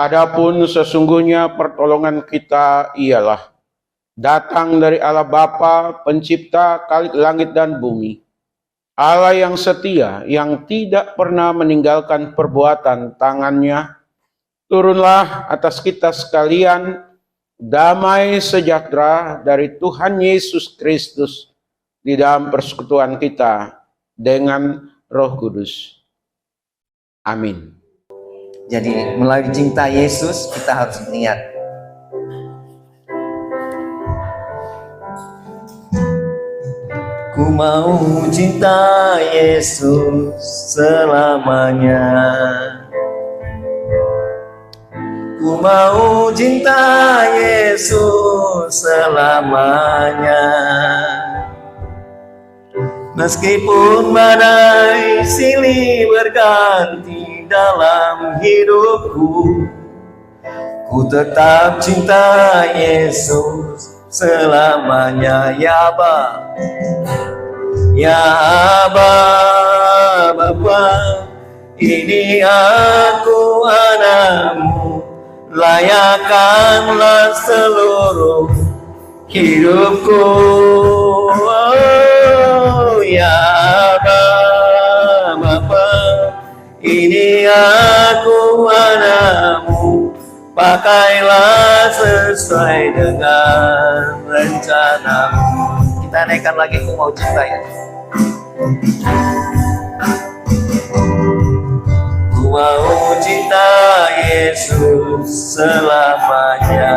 Adapun sesungguhnya pertolongan kita ialah datang dari Allah Bapa, pencipta langit dan bumi. Allah yang setia, yang tidak pernah meninggalkan perbuatan tangannya. Turunlah atas kita sekalian damai sejahtera dari Tuhan Yesus Kristus di dalam persekutuan kita dengan Roh Kudus. Amin. Jadi melalui cinta Yesus kita harus niat. Ku mau cinta Yesus selamanya. Ku mau cinta Yesus selamanya. Meskipun badai silih berganti dalam hidupku, ku tetap cinta Yesus selamanya. Ya Aba, ya Aba, Bapa, ini aku anakmu, layakkanlah seluruh hidupku. Oh, ya Aba, Bapa, ini aku anakmu, pakailah sesuai dengan rencanamu. Kita naikkan lagi, ku mau cinta ya. Ku mau cinta Yesus selamanya.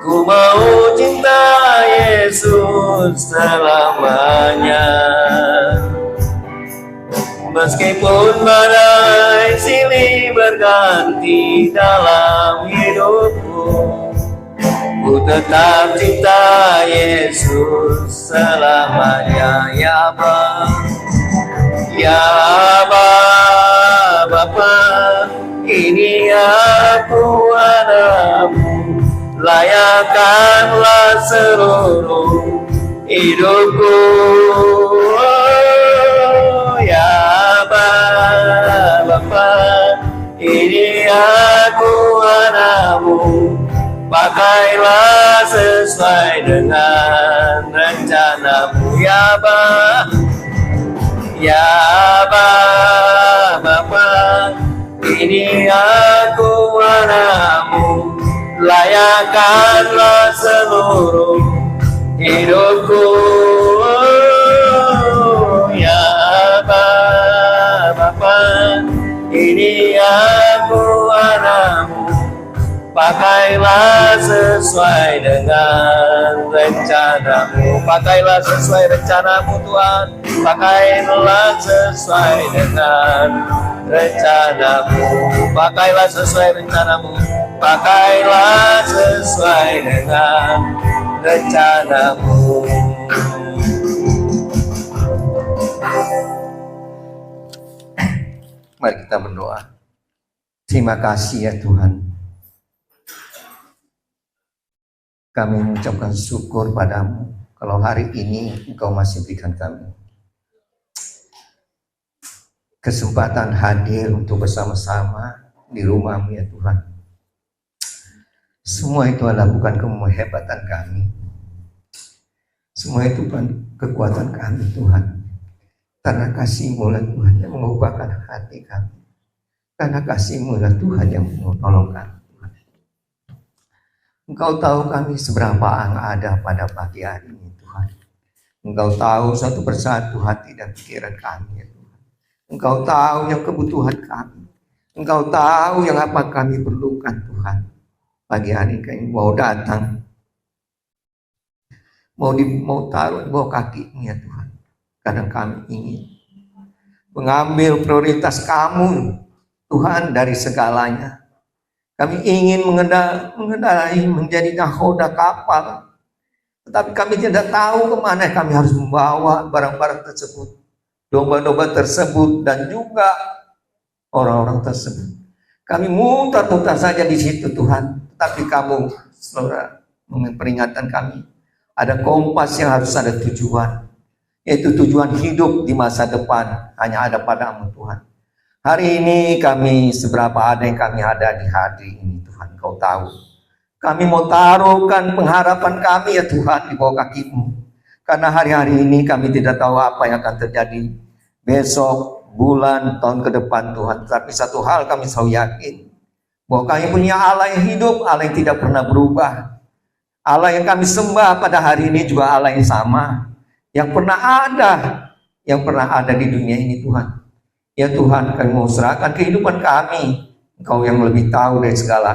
Ku mau cinta Yesus selamanya. Meskipun badai silih berganti dalam hidupku, ku tetap cinta Yesus selamanya. Ya Aba, ya Aba, Bapa, ini aku anakmu, layakkanlah seluruh hidupku. Oh, ya Aba, Bapa, ini aku anakmu, pakailah sesuai dengan rencanamu. Ya Aba, ya Aba, Bapa, ini aku anakmu, layakkanlah seluruh hidupku. Ya Aba, Bapa, ini aku anakmu, pakailah sesuai dengan rencanamu. Pakailah sesuai rencanamu Tuhan, pakailah sesuai dengan rencanamu. Pakailah sesuai rencanamu, pakailah sesuai dengan rencanamu. Mari kita berdoa. Terima kasih ya Tuhan, kami mengucapkan syukur padamu kalau hari ini Engkau masih berikan kami kesempatan hadir untuk bersama-sama di rumah-Mu ya Tuhan. Semua itu adalah bukan kehebatan kami, semua itu bukan kekuatan kami Tuhan, karena kasih-Mu lah Tuhan yang mengubahkan hati kami, karena kasih-Mu lah Tuhan yang menolong kami. Engkau tahu kami seberapa ada pada pagi hari ini Tuhan. Engkau tahu satu persatu hati dan pikiran kami ya Tuhan. Engkau tahu yang kebutuhan kami. Engkau tahu yang apa kami perlukan Tuhan. Pagi hari kami mau datang, mau taruh di bawah kaki-Mu ya Tuhan. Kadang kami ingin mengambil prioritas Kamu Tuhan dari segalanya. Kami ingin mengendarai menjadi nahoda kapal, tetapi kami tidak tahu kemana kami harus membawa barang-barang tersebut, domba-domba tersebut, dan juga orang-orang tersebut. Kami mutar-mutar saja di situ Tuhan, tetapi Kamu saudara memperingatkan kami, ada kompas yang harus ada tujuan, yaitu tujuan hidup di masa depan hanya ada padamu Tuhan. Hari ini kami seberapa ada yang kami ada di hari ini Tuhan, Kau tahu. Kami mau taruhkan pengharapan kami ya Tuhan di bawah kaki-Mu. Karena hari-hari ini kami tidak tahu apa yang akan terjadi besok, bulan, tahun ke depan Tuhan. Tapi satu hal kami selalu yakin, bahwa kami punya Allah yang hidup, Allah yang tidak pernah berubah. Allah yang kami sembah pada hari ini juga Allah yang sama, yang pernah ada di dunia ini Tuhan. Ya Tuhan, kami mau serahkan kehidupan kami, Engkau yang lebih tahu dari segala.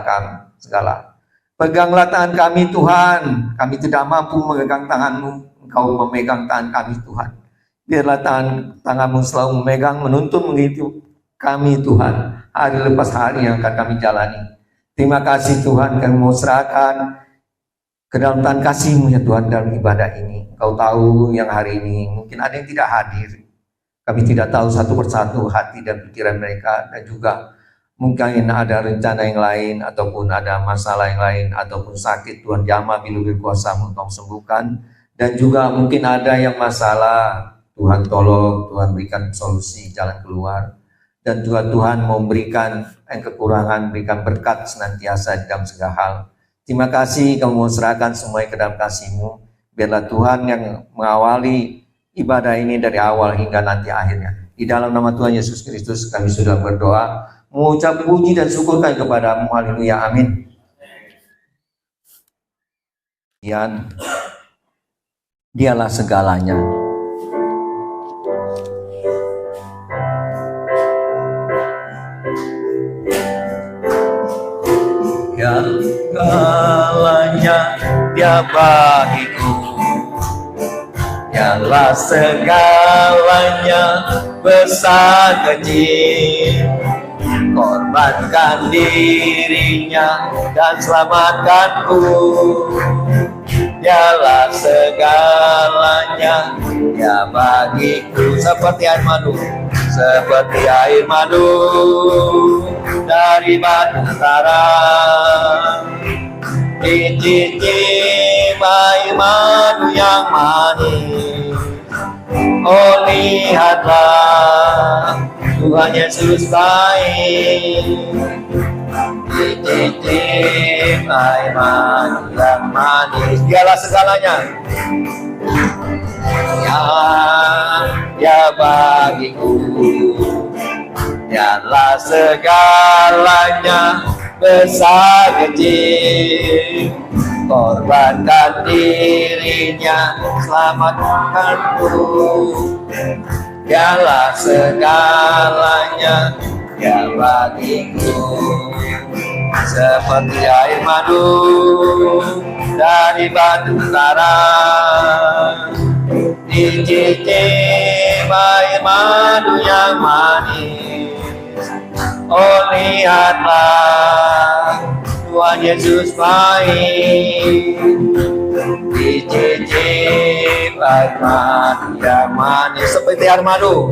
Peganglah tangan kami Tuhan, kami tidak mampu memegang tangan-Mu, Engkau memegang tangan kami Tuhan. Biarlah tangan-Mu selalu memegang, menuntun, menghidup kami Tuhan, hari lepas hari yang akan kami jalani. Terima kasih Tuhan, kami mau serahkan ke dalam tangan kasih-Mu ya Tuhan dalam ibadah ini. Engkau tahu yang hari ini mungkin ada yang tidak hadir. Kami tidak tahu satu persatu hati dan pikiran mereka, dan juga mungkin ada rencana yang lain, ataupun ada masalah yang lain, ataupun sakit. Tuhan jamah bila berkuasa-Mu untuk sembuhkan, dan juga mungkin ada yang masalah. Tuhan tolong, Tuhan berikan solusi, jalan keluar, dan juga Tuhan mau memberikan yang kekurangan, berikan berkat senantiasa di dalam segala hal. Terima kasih, kami mau serahkan semuanya ke dalam kasih-Mu. Biarlah Tuhan yang mengawali ibadah ini dari awal hingga nanti akhirnya. Di dalam nama Tuhan Yesus Kristus kami sudah berdoa, mengucap puji dan syukur kami kepada-Mu. Haleluya, amin. Dialah segalanya. Segalanya Dia bagiku, Dialah segalanya, besar kecil, korbankan dirinya dan selamatkanku. Dialah segalanya, Dia bagiku seperti air madu, dari batu karang. Dicicip air madu yang manis, oh lihatlah Tuhan Yesus baik. Dicicip air madu yang manis, Dialah segalanya, Ya bagiku. Dialah segalanya, besar kecil, korbankan dirinya, selamatkanku. Dialah segalanya, Dia bagiku, seperti air madu dari batu karang. Dicicip air madu yang manis, oh lihatlah Tuhan Yesus baik. Dicicip air madu yang manis, seperti air madu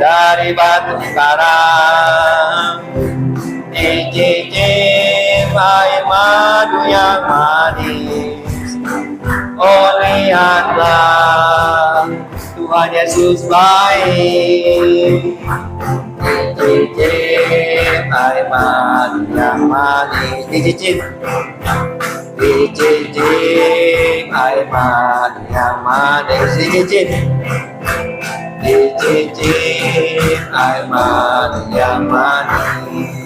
dari batu karang. Dicicip air madu yang manis, oh lihatlah Tuhan Yesus baik. Dicicip air madu yang manis, dicicip air madu yang manis, dicicip air madu yang manis.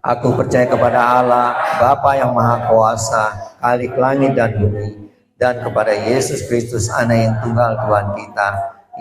Aku percaya kepada Allah, Bapa yang Maha Kuasa, Khalik langit dan bumi, dan kepada Yesus Kristus, Anak yang tunggal Tuhan kita,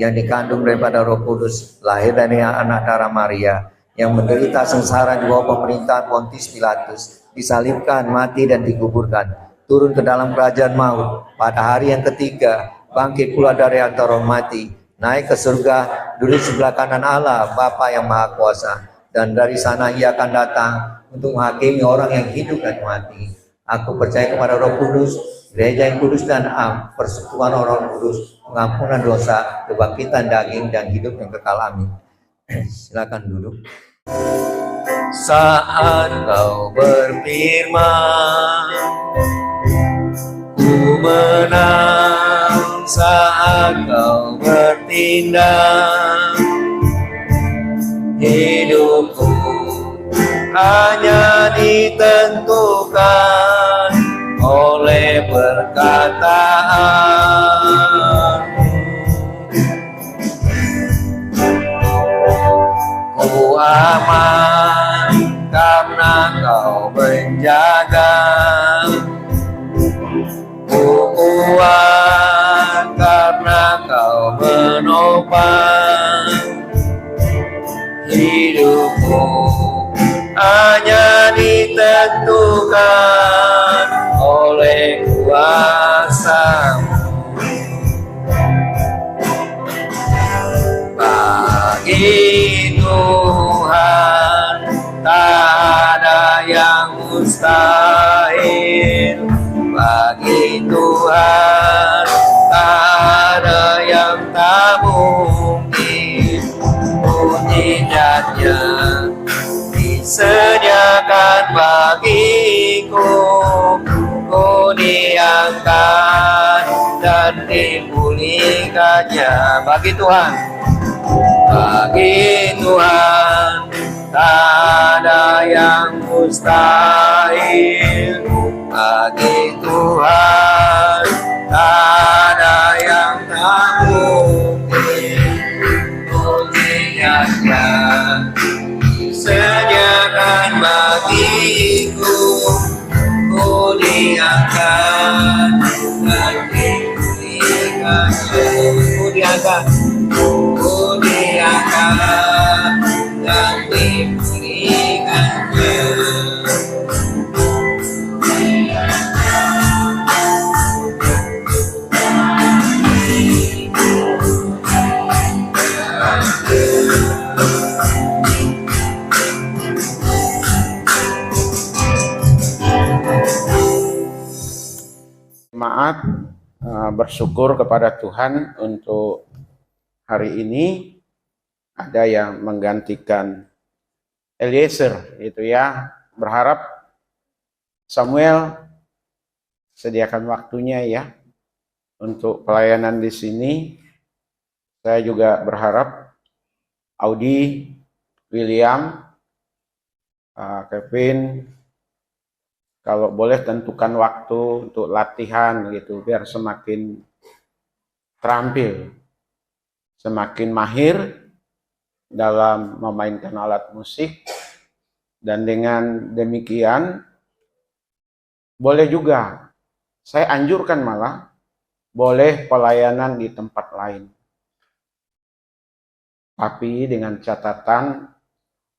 yang dikandung daripada Roh Kudus, lahir dari anak darah Maria, yang menderita sengsara di bawah pemerintahan Pontius Pilatus, disalibkan, mati dan dikuburkan, turun ke dalam kerajaan maut, pada hari yang ketiga bangkit pula dari antara orang mati, naik ke surga, duduk sebelah kanan Allah, Bapa yang Maha Kuasa, dan dari sana Ia akan datang untuk menghakimi orang yang hidup dan mati. Aku percaya kepada Roh Kudus, gereja yang kudus dan persekutuan orang kudus, pengampunan dosa, kebangkitan daging, dan hidup yang kekal. Amin. Silakan duduk. Saat Kau berfirman, ku menang. Saat Kau bertindak. Hidupku hanya ditentukan oleh perkataan. Ku aman karena Kau menjaga. Ku kuat karena Kau menopang. Hidupku hanya ditentukan oleh kuasa-Mu. Bagi Tuhan tak ada yang mustahil. Bagi Tuhan tak ada yang tak mungkin. Mujizatnya disediakan bagiku. Ku diangkat dan dipulihkannya. Bagi Tuhan, bagi Tuhan tak ada yang mustahil. Bagi Tuhan tak ada yang tak mungkin. Mujizatnya disediakan bagiku. Ku diangkat dan dipulihkannya. Ku diangkat dan dipulihkannya. Jemaat bersyukur kepada Tuhan untuk hari ini ada yang menggantikan Eliezer, itu ya. Berharap Samuel sediakan waktunya ya untuk pelayanan di sini. Saya juga berharap Audi, William, Kevin, kalau boleh tentukan waktu untuk latihan gitu, biar semakin terampil, semakin mahir dalam memainkan alat musik. Dan dengan demikian, boleh juga, saya anjurkan malah, boleh pelayanan di tempat lain. Tapi dengan catatan,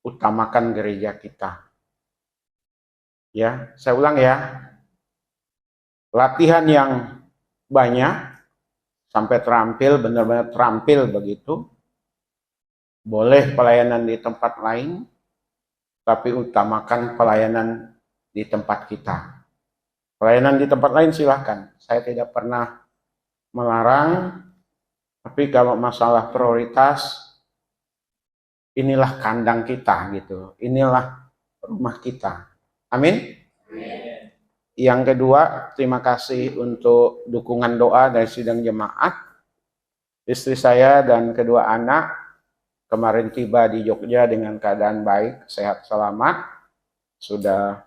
utamakan gereja kita. Ya, saya ulang ya. Latihan yang banyak sampai terampil, benar-benar terampil begitu. Boleh pelayanan di tempat lain, tapi utamakan pelayanan di tempat kita. Pelayanan di tempat lain silahkan. Saya tidak pernah melarang, tapi kalau masalah prioritas, inilah kandang kita gitu. Inilah rumah kita. Amin. Yang kedua, terima kasih untuk dukungan doa dari sidang jemaat. Istri saya dan kedua anak kemarin tiba di Jogja dengan keadaan baik, sehat, selamat. Sudah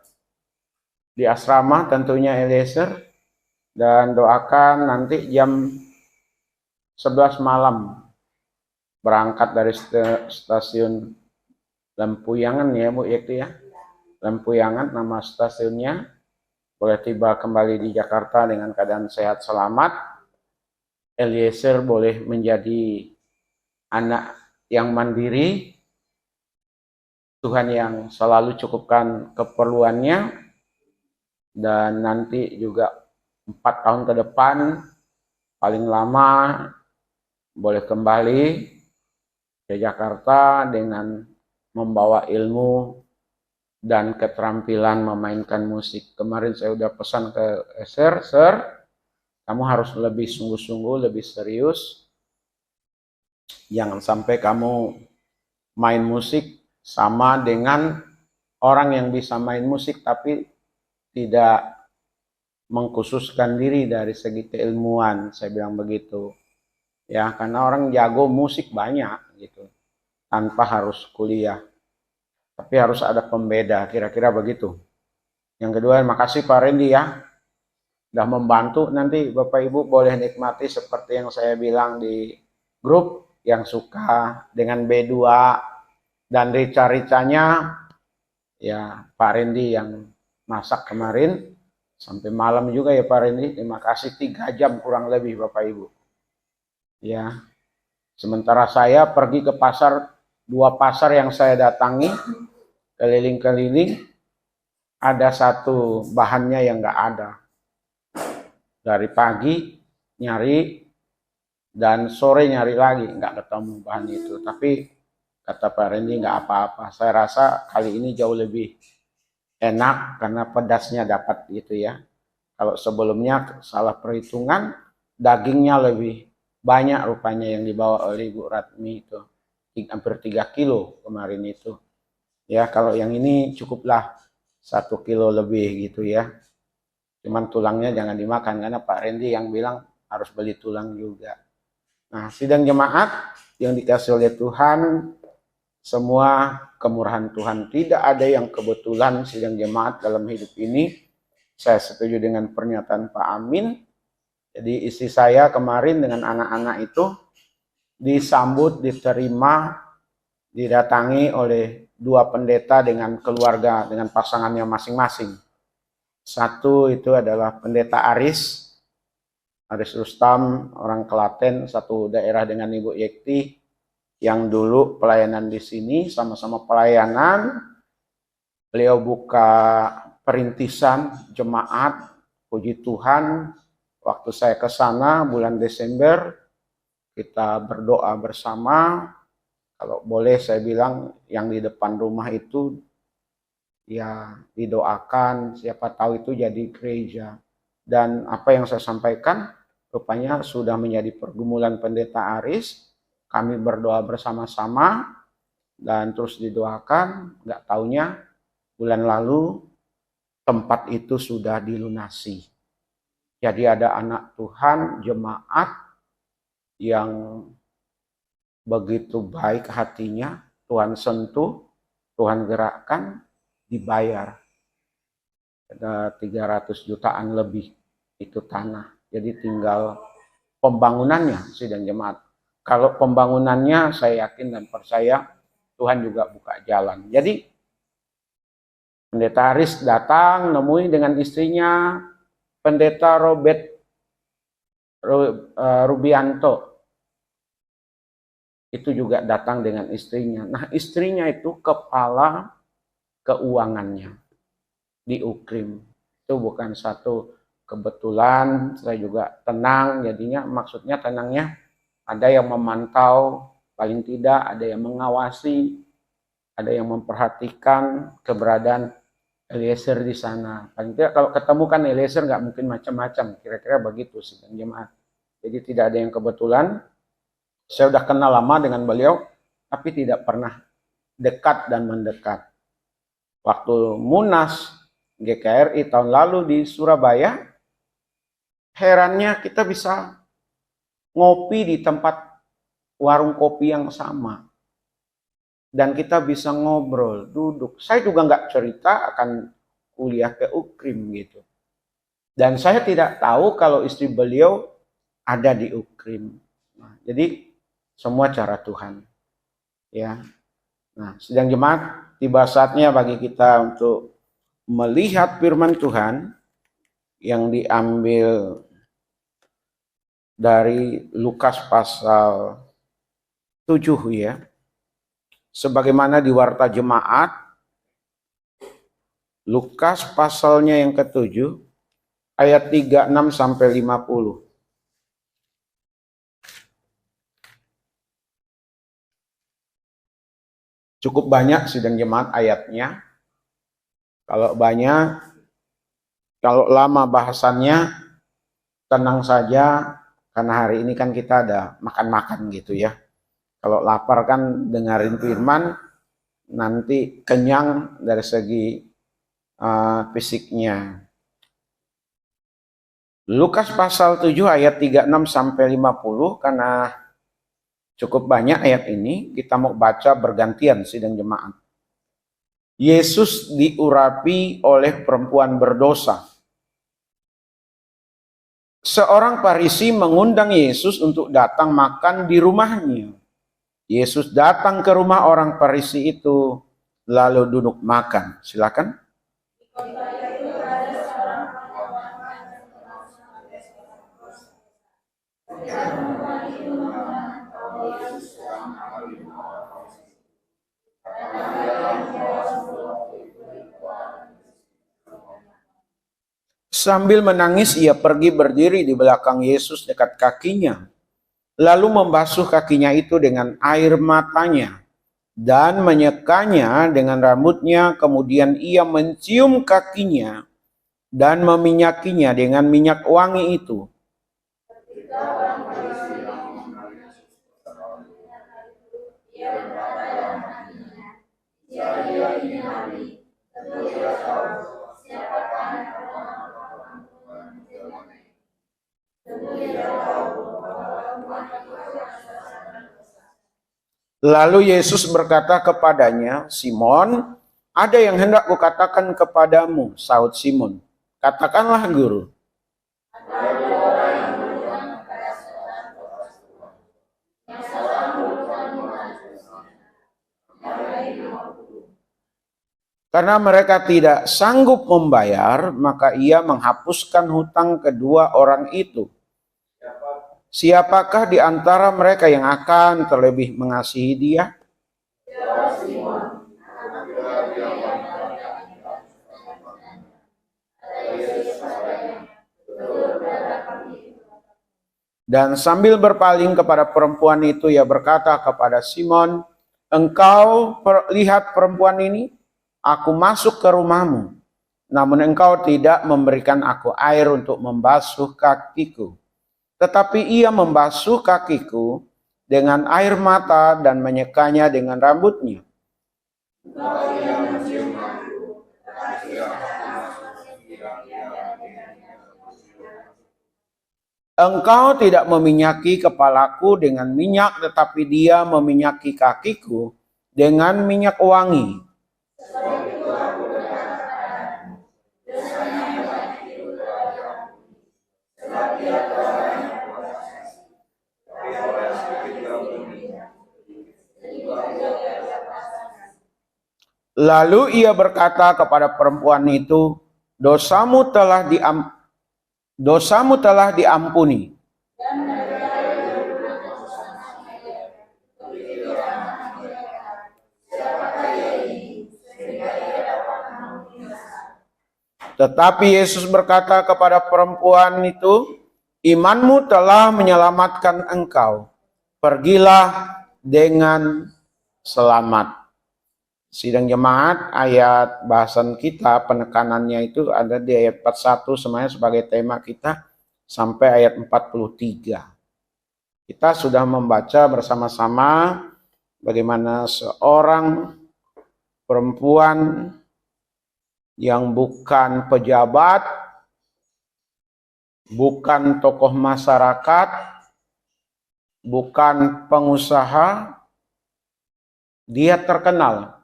di asrama tentunya Eliezer. Dan doakan nanti jam 11 malam berangkat dari stasiun Lempuyangan ya Bu itu ya. Lempuyangan nama stasiunnya, boleh tiba kembali di Jakarta dengan keadaan sehat selamat. Eliezer boleh menjadi anak yang mandiri, Tuhan yang selalu cukupkan keperluannya, dan nanti juga 4 tahun ke depan paling lama boleh kembali ke Jakarta dengan membawa ilmu dan keterampilan memainkan musik. Kemarin saya udah pesan ke Sir, kamu harus lebih sungguh-sungguh, lebih serius. Jangan sampai kamu main musik sama dengan orang yang bisa main musik tapi tidak mengkhususkan diri dari segi keilmuan, saya bilang begitu. Ya, karena orang jago musik banyak gitu, tanpa harus kuliah. Tapi harus ada pembeda, kira-kira begitu. Yang kedua, makasih Pak Randy ya, sudah membantu. Nanti Bapak Ibu boleh nikmati seperti yang saya bilang di grup, yang suka dengan B2 dan rica-ricanya, ya Pak Randy yang masak kemarin, sampai malam juga ya Pak Randy. Terima kasih, 3 jam kurang lebih Bapak Ibu. Ya, sementara saya pergi ke pasar, 2 pasar yang saya datangi, keliling-keliling, ada satu bahannya yang nggak ada. Dari pagi nyari dan sore nyari lagi, nggak ketemu bahan itu. Tapi kata Pak Randy nggak apa-apa. Saya rasa kali ini jauh lebih enak karena pedasnya dapat gitu ya. Kalau sebelumnya salah perhitungan, dagingnya lebih banyak rupanya yang dibawa oleh Ibu Ratmi itu. Hampir 3 kilo kemarin itu. Ya, kalau yang ini cukuplah 1 kilo lebih gitu ya. Cuman tulangnya jangan dimakan karena Pak Randy yang bilang harus beli tulang juga. Nah, sidang jemaat yang dikasih oleh Tuhan, semua kemurahan Tuhan. Tidak ada yang kebetulan sidang jemaat dalam hidup ini. Saya setuju dengan pernyataan Pak Amin. Jadi istri saya kemarin dengan anak-anak itu disambut, diterima, didatangi oleh 2 pendeta dengan keluarga, dengan pasangannya masing-masing. Satu itu adalah pendeta Aris Rustam, orang Klaten, satu daerah dengan Ibu Yekti, yang dulu pelayanan di sini, sama-sama pelayanan. Beliau buka perintisan jemaat, puji Tuhan. Waktu saya ke sana bulan Desember, kita berdoa bersama. Kalau boleh saya bilang yang di depan rumah itu ya didoakan, siapa tahu itu jadi gereja. Dan apa yang saya sampaikan rupanya sudah menjadi pergumulan pendeta Aris. Kami berdoa bersama-sama dan terus didoakan. Nggak taunya bulan lalu tempat itu sudah dilunasi. Jadi ada anak Tuhan, jemaat yang begitu baik hatinya, Tuhan sentuh, Tuhan gerakkan, dibayar. Ada 300 jutaan lebih itu tanah. Jadi tinggal pembangunannya sidang jemaat. Kalau pembangunannya saya yakin dan percaya Tuhan juga buka jalan. Jadi pendeta Aris datang nemui dengan istrinya pendeta Robert Rubianto. Itu juga datang dengan istrinya. Nah, istrinya itu kepala keuangannya di Ukrim. Itu bukan satu kebetulan, saya juga tenang jadinya, maksudnya tenangnya ada yang memantau, paling tidak ada yang mengawasi, ada yang memperhatikan keberadaan Eliezer di sana. Paling tidak kalau ketemu kan Eliezer nggak mungkin macam-macam, kira-kira begitu sih jemaat. Jadi tidak ada yang kebetulan. Saya sudah kenal lama dengan beliau, tapi tidak pernah dekat dan mendekat. Waktu Munas GKRI tahun lalu di Surabaya, herannya kita bisa ngopi di tempat warung kopi yang sama. Dan kita bisa ngobrol, duduk. Saya juga nggak cerita akan kuliah ke Ukrim gitu. Dan saya tidak tahu kalau istri beliau ada di Ukrim. Nah, jadi semua cara Tuhan. Ya. Nah, sidang jemaat, tiba saatnya bagi kita untuk melihat firman Tuhan yang diambil dari Lukas pasal 7 ya. Sebagaimana di warta jemaat, Lukas pasalnya yang ke-7 ayat 36 sampai 50. Cukup banyak sidang jemaat ayatnya. Kalau banyak, kalau lama bahasannya, tenang saja, karena hari ini kan kita ada makan-makan gitu ya. Kalau lapar kan dengerin firman, nanti kenyang dari segi fisiknya. Lukas pasal 7 ayat 36 sampai 50, karena Cukup banyak ayat ini, kita mau baca bergantian sidang jemaat. Yesus diurapi oleh perempuan berdosa. Seorang Farisi mengundang Yesus untuk datang makan di rumahnya. Yesus datang ke rumah orang Farisi itu, lalu duduk makan. Silakan. Sambil menangis, ia pergi berdiri di belakang Yesus dekat kakinya, lalu membasuh kakinya itu dengan air matanya dan menyekanya dengan rambutnya. Kemudian ia mencium kakinya dan meminyakinya dengan minyak wangi itu. Lalu Yesus berkata kepadanya, "Simon, ada yang hendak kukatakan kepadamu," sahut Simon. "Katakanlah, Guru." Karena mereka tidak sanggup membayar, maka ia menghapuskan hutang kedua orang itu. Siapakah di antara mereka yang akan terlebih mengasihi dia? Dan sambil berpaling kepada perempuan itu, ia berkata kepada Simon, "Engkau lihat perempuan ini? Aku masuk ke rumahmu, namun engkau tidak memberikan aku air untuk membasuh kakiku. Tetapi ia membasuh kakiku dengan air mata dan menyekanya dengan rambutnya. Engkau tidak meminyaki kepalaku dengan minyak, tetapi dia meminyaki kakiku dengan minyak wangi. Lalu ia berkata kepada perempuan itu, dosamu telah diampuni. Tetapi Yesus berkata kepada perempuan itu, imanmu telah menyelamatkan engkau. Pergilah dengan selamat. Sidang jemaat, ayat bahasan kita, penekanannya itu ada di ayat 41 semuanya sebagai tema kita sampai ayat 43. Kita sudah membaca bersama-sama bagaimana seorang perempuan yang bukan pejabat, bukan tokoh masyarakat, bukan pengusaha, dia terkenal.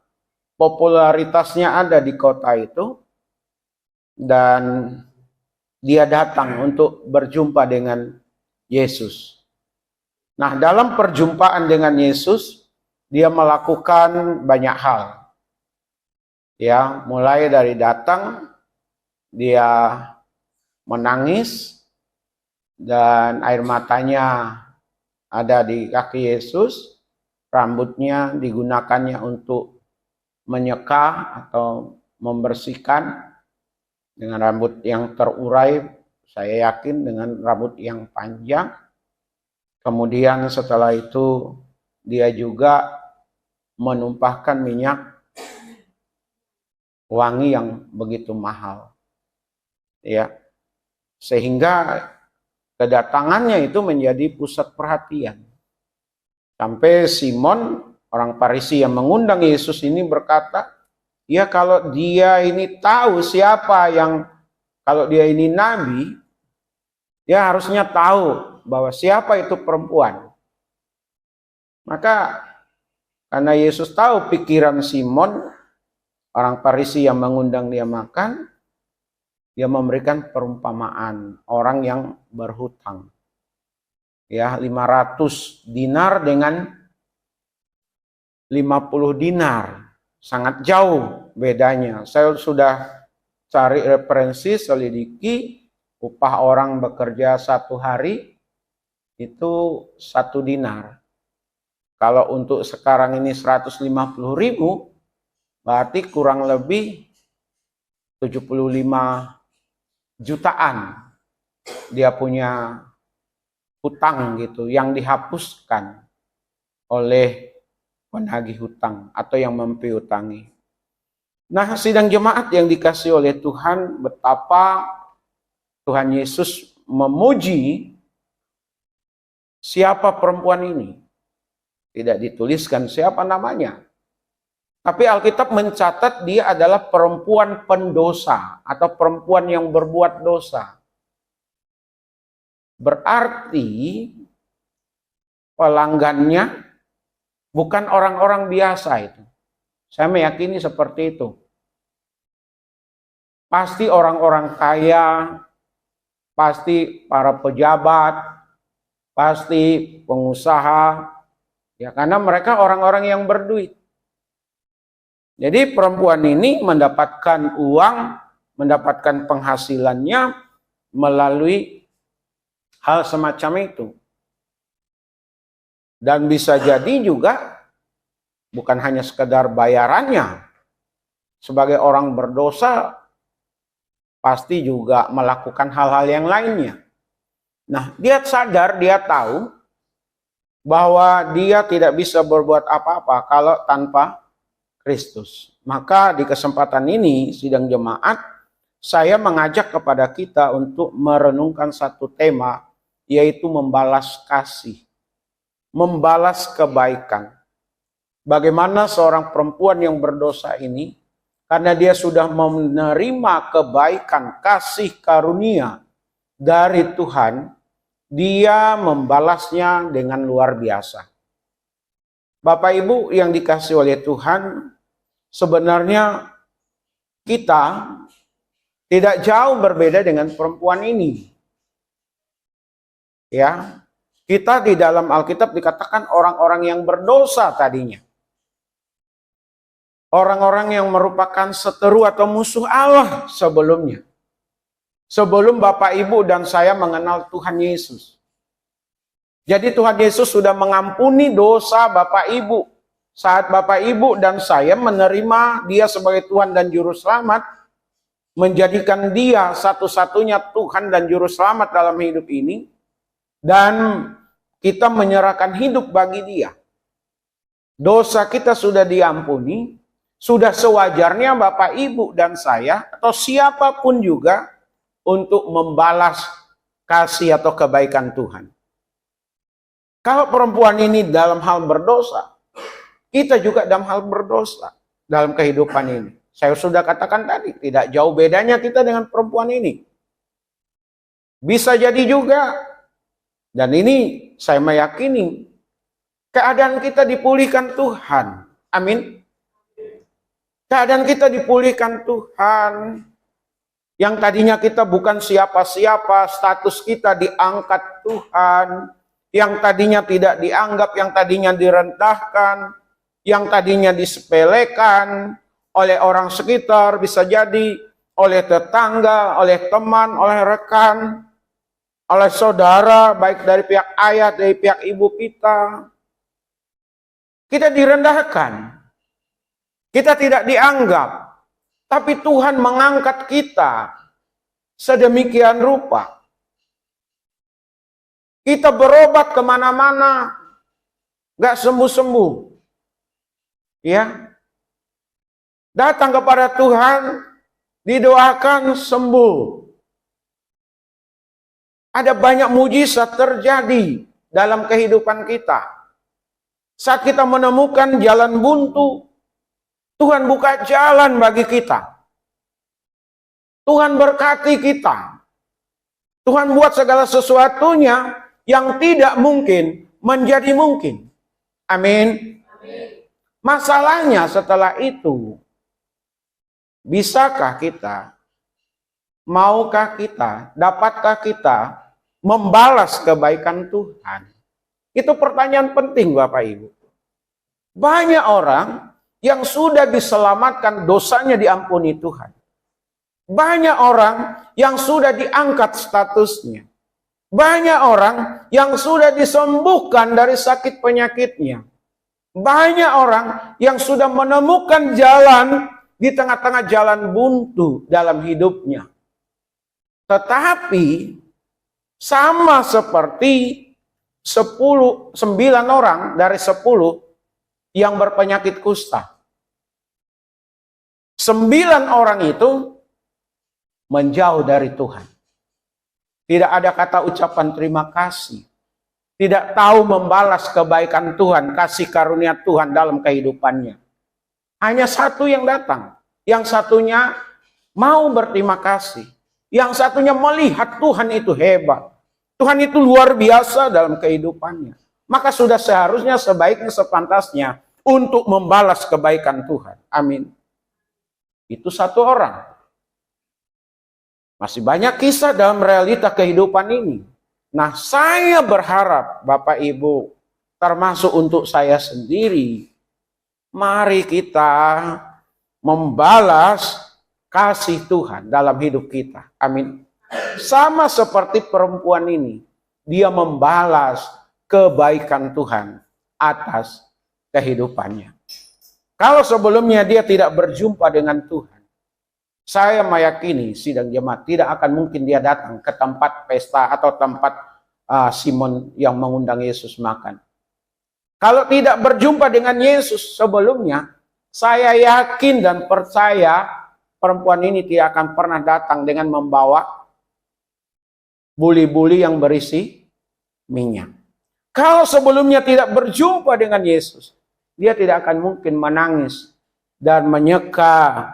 Popularitasnya ada di kota itu, dan dia datang untuk berjumpa dengan Yesus. Nah, dalam perjumpaan dengan Yesus, dia melakukan banyak hal. Ya, mulai dari datang, dia menangis, dan air matanya ada di kaki Yesus, rambutnya digunakannya untuk menyeka atau membersihkan dengan rambut yang terurai, saya yakin dengan rambut yang panjang. Kemudian setelah itu dia juga menumpahkan minyak wangi yang begitu mahal. Ya. Sehingga kedatangannya itu menjadi pusat perhatian. Sampai Simon, orang Farisi yang mengundang Yesus ini berkata, ya kalau dia ini tahu siapa yang, kalau dia ini nabi, dia harusnya tahu bahwa siapa itu perempuan. Maka karena Yesus tahu pikiran Simon, orang Farisi yang mengundang dia makan, dia memberikan perumpamaan orang yang berhutang. Ya, 500 dinar dengan 50 dinar. Sangat jauh bedanya. Saya sudah cari referensi, selidiki, upah orang bekerja 1 hari itu 1 dinar. Kalau untuk sekarang ini 150.000, berarti kurang lebih 75 jutaan dia punya hutang gitu, yang dihapuskan oleh penagih hutang atau yang mempiutangi. Nah, sidang jemaat yang dikasih oleh Tuhan, betapa Tuhan Yesus memuji siapa perempuan ini. Tidak dituliskan siapa namanya. Tapi Alkitab mencatat dia adalah perempuan pendosa atau perempuan yang berbuat dosa. Berarti pelanggannya bukan orang-orang biasa itu. Saya meyakini seperti itu. Pasti orang-orang kaya, pasti para pejabat, pasti pengusaha, ya karena mereka orang-orang yang berduit. Jadi perempuan ini mendapatkan uang, mendapatkan penghasilannya melalui hal semacam itu. Dan bisa jadi juga bukan hanya sekedar bayarannya. Sebagai orang berdosa pasti juga melakukan hal-hal yang lainnya. Nah, dia sadar, dia tahu bahwa dia tidak bisa berbuat apa-apa kalau tanpa Kristus. Maka di kesempatan ini, sidang jemaat, saya mengajak kepada kita untuk merenungkan satu tema, yaitu membalas kasih, membalas kebaikan. Bagaimana seorang perempuan yang berdosa ini, karena dia sudah menerima kebaikan, kasih karunia dari Tuhan, dia membalasnya dengan luar biasa. Bapak Ibu yang dikasih oleh Tuhan, sebenarnya kita tidak jauh berbeda dengan perempuan ini. Ya, kita di dalam Alkitab dikatakan orang-orang yang berdosa tadinya. Orang-orang yang merupakan seteru atau musuh Allah sebelumnya. Sebelum Bapak Ibu dan saya mengenal Tuhan Yesus. Jadi Tuhan Yesus sudah mengampuni dosa Bapak Ibu. Saat Bapak Ibu dan saya menerima dia sebagai Tuhan dan Juru Selamat, menjadikan dia satu-satunya Tuhan dan Juru Selamat dalam hidup ini, dan kita menyerahkan hidup bagi dia. Dosa kita sudah diampuni, sudah sewajarnya Bapak Ibu dan saya, atau siapapun juga, untuk membalas kasih atau kebaikan Tuhan. Kalau perempuan ini dalam hal berdosa, kita juga dalam hal berdosa dalam kehidupan ini. Saya sudah katakan tadi, tidak jauh bedanya kita dengan perempuan ini. Bisa jadi juga, dan ini saya meyakini, keadaan kita dipulihkan Tuhan. Amin. Keadaan kita dipulihkan Tuhan. Yang tadinya kita bukan siapa-siapa, status kita diangkat Tuhan. Yang tadinya tidak dianggap, yang tadinya direndahkan, yang tadinya disepelekan oleh orang sekitar, bisa jadi oleh tetangga, oleh teman, oleh rekan, oleh saudara, baik dari pihak ayah, dari pihak ibu kita. Kita direndahkan. Kita tidak dianggap. Tapi Tuhan mengangkat kita sedemikian rupa. Kita berobat kemana-mana, gak sembuh-sembuh. Ya, datang kepada Tuhan, didoakan sembuh. Ada banyak mujizat terjadi dalam kehidupan kita. Saat kita menemukan jalan buntu, Tuhan buka jalan bagi kita. Tuhan berkati kita. Tuhan buat segala sesuatunya yang tidak mungkin menjadi mungkin. Amin. Masalahnya setelah itu, bisakah kita, maukah kita, dapatkah kita membalas kebaikan Tuhan? Itu pertanyaan penting Bapak Ibu. Banyak orang yang sudah diselamatkan, dosanya diampuni Tuhan. Banyak orang yang sudah diangkat statusnya. Banyak orang yang sudah disembuhkan dari sakit penyakitnya. Banyak orang yang sudah menemukan jalan di tengah-tengah jalan buntu dalam hidupnya. Tetapi sama seperti 9 orang dari 10 yang berpenyakit kusta. 9 orang itu menjauh dari Tuhan. Tidak ada kata ucapan terima kasih. Tidak tahu membalas kebaikan Tuhan, kasih karunia Tuhan dalam kehidupannya. Hanya satu yang datang. Yang satunya mau berterima kasih. Yang satunya melihat Tuhan itu hebat. Tuhan itu luar biasa dalam kehidupannya. Maka sudah seharusnya, sebaiknya, sepantasnya untuk membalas kebaikan Tuhan. Amin. Itu satu orang. Masih banyak kisah dalam realita kehidupan ini. Nah, saya berharap Bapak Ibu, termasuk untuk saya sendiri, mari kita membalas kasih Tuhan dalam hidup kita. Amin. Sama seperti perempuan ini, dia membalas kebaikan Tuhan atas kehidupannya. Kalau sebelumnya dia tidak berjumpa dengan Tuhan, saya meyakini sidang jemaat tidak akan mungkin dia datang ke tempat pesta atau tempat Simon yang mengundang Yesus makan. Kalau tidak berjumpa dengan Yesus sebelumnya, saya yakin dan percaya perempuan ini tidak akan pernah datang dengan membawa buli-buli yang berisi minyak. Kalau sebelumnya tidak berjumpa dengan Yesus, dia tidak akan mungkin menangis dan menyeka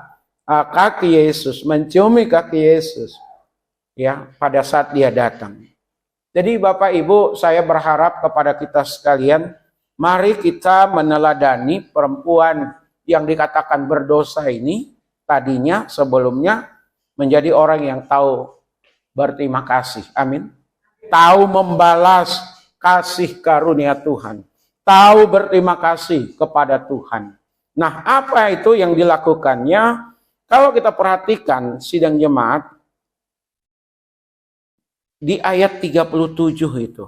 kaki Yesus, menciumi kaki Yesus ya pada saat dia datang. Jadi Bapak Ibu, saya berharap kepada kita sekalian, mari kita meneladani perempuan yang dikatakan berdosa ini, tadinya sebelumnya menjadi orang yang tahu berterima kasih. Amin. Tahu membalas kasih karunia Tuhan. Tahu berterima kasih kepada Tuhan. Nah, apa itu yang dilakukannya? Kalau kita perhatikan sidang jemaat, di ayat 37 itu.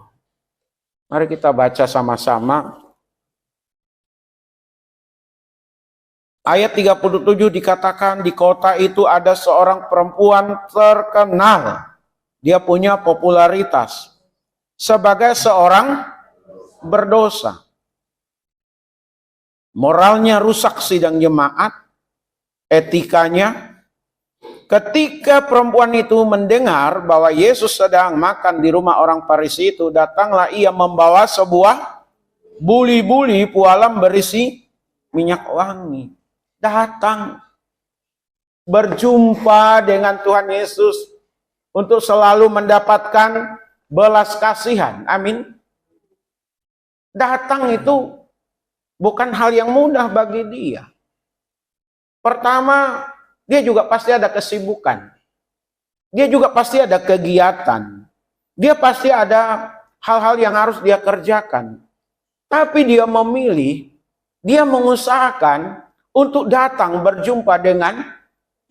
Mari kita baca sama-sama. Ayat 37 dikatakan di kota itu ada seorang perempuan terkenal. Dia punya popularitas sebagai seorang berdosa. Moralnya rusak sidang jemaat, etikanya. Ketika perempuan itu mendengar bahwa Yesus sedang makan di rumah orang Farisi itu, datanglah ia membawa sebuah buli-buli pualam berisi minyak wangi. Datang berjumpa dengan Tuhan Yesus untuk selalu mendapatkan belas kasihan. Amin. Datang itu bukan hal yang mudah bagi dia. Pertama, dia juga pasti ada kesibukan. Dia juga pasti ada kegiatan. Dia pasti ada hal-hal yang harus dia kerjakan. Tapi dia memilih, dia mengusahakan untuk datang berjumpa dengan